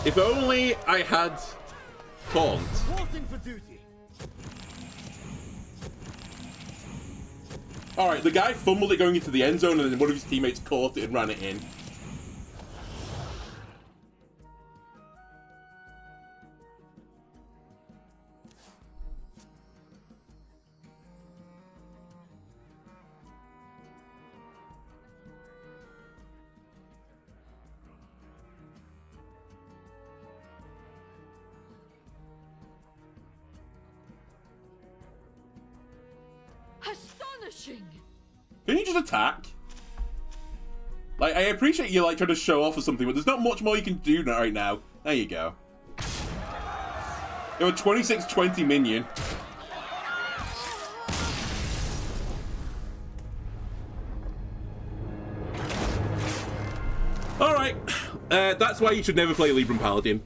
If only I had taunt. For duty. Alright, the guy fumbled it going into the end zone and then one of his teammates caught it and ran it in. Astonishing! Can you just attack? Like, I appreciate you like trying to show off or something, but there's not much more you can do right now. There you go. You have a 26-20 minion. Alright. That's why you should never play Libram Paladin.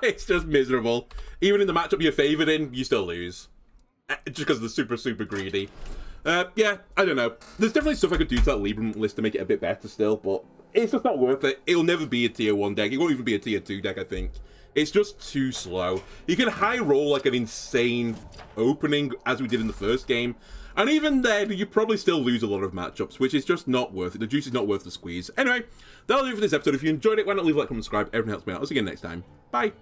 It's just miserable. Even in the matchup you're favored in, you still lose. Just because they're super, super greedy. Yeah, I don't know. There's definitely stuff I could do to that Libram list to make it a bit better still, but it's just not worth it. It'll never be a tier 1 deck. It won't even be a tier 2 deck, I think. It's just too slow. You can high roll like an insane opening, as we did in the first game, and even then, you probably still lose a lot of matchups, which is just not worth it. The juice is not worth the squeeze. Anyway, that'll do it for this episode. If you enjoyed it, why not leave a like, comment, subscribe. Everything helps me out. I'll see you again next time. Bye.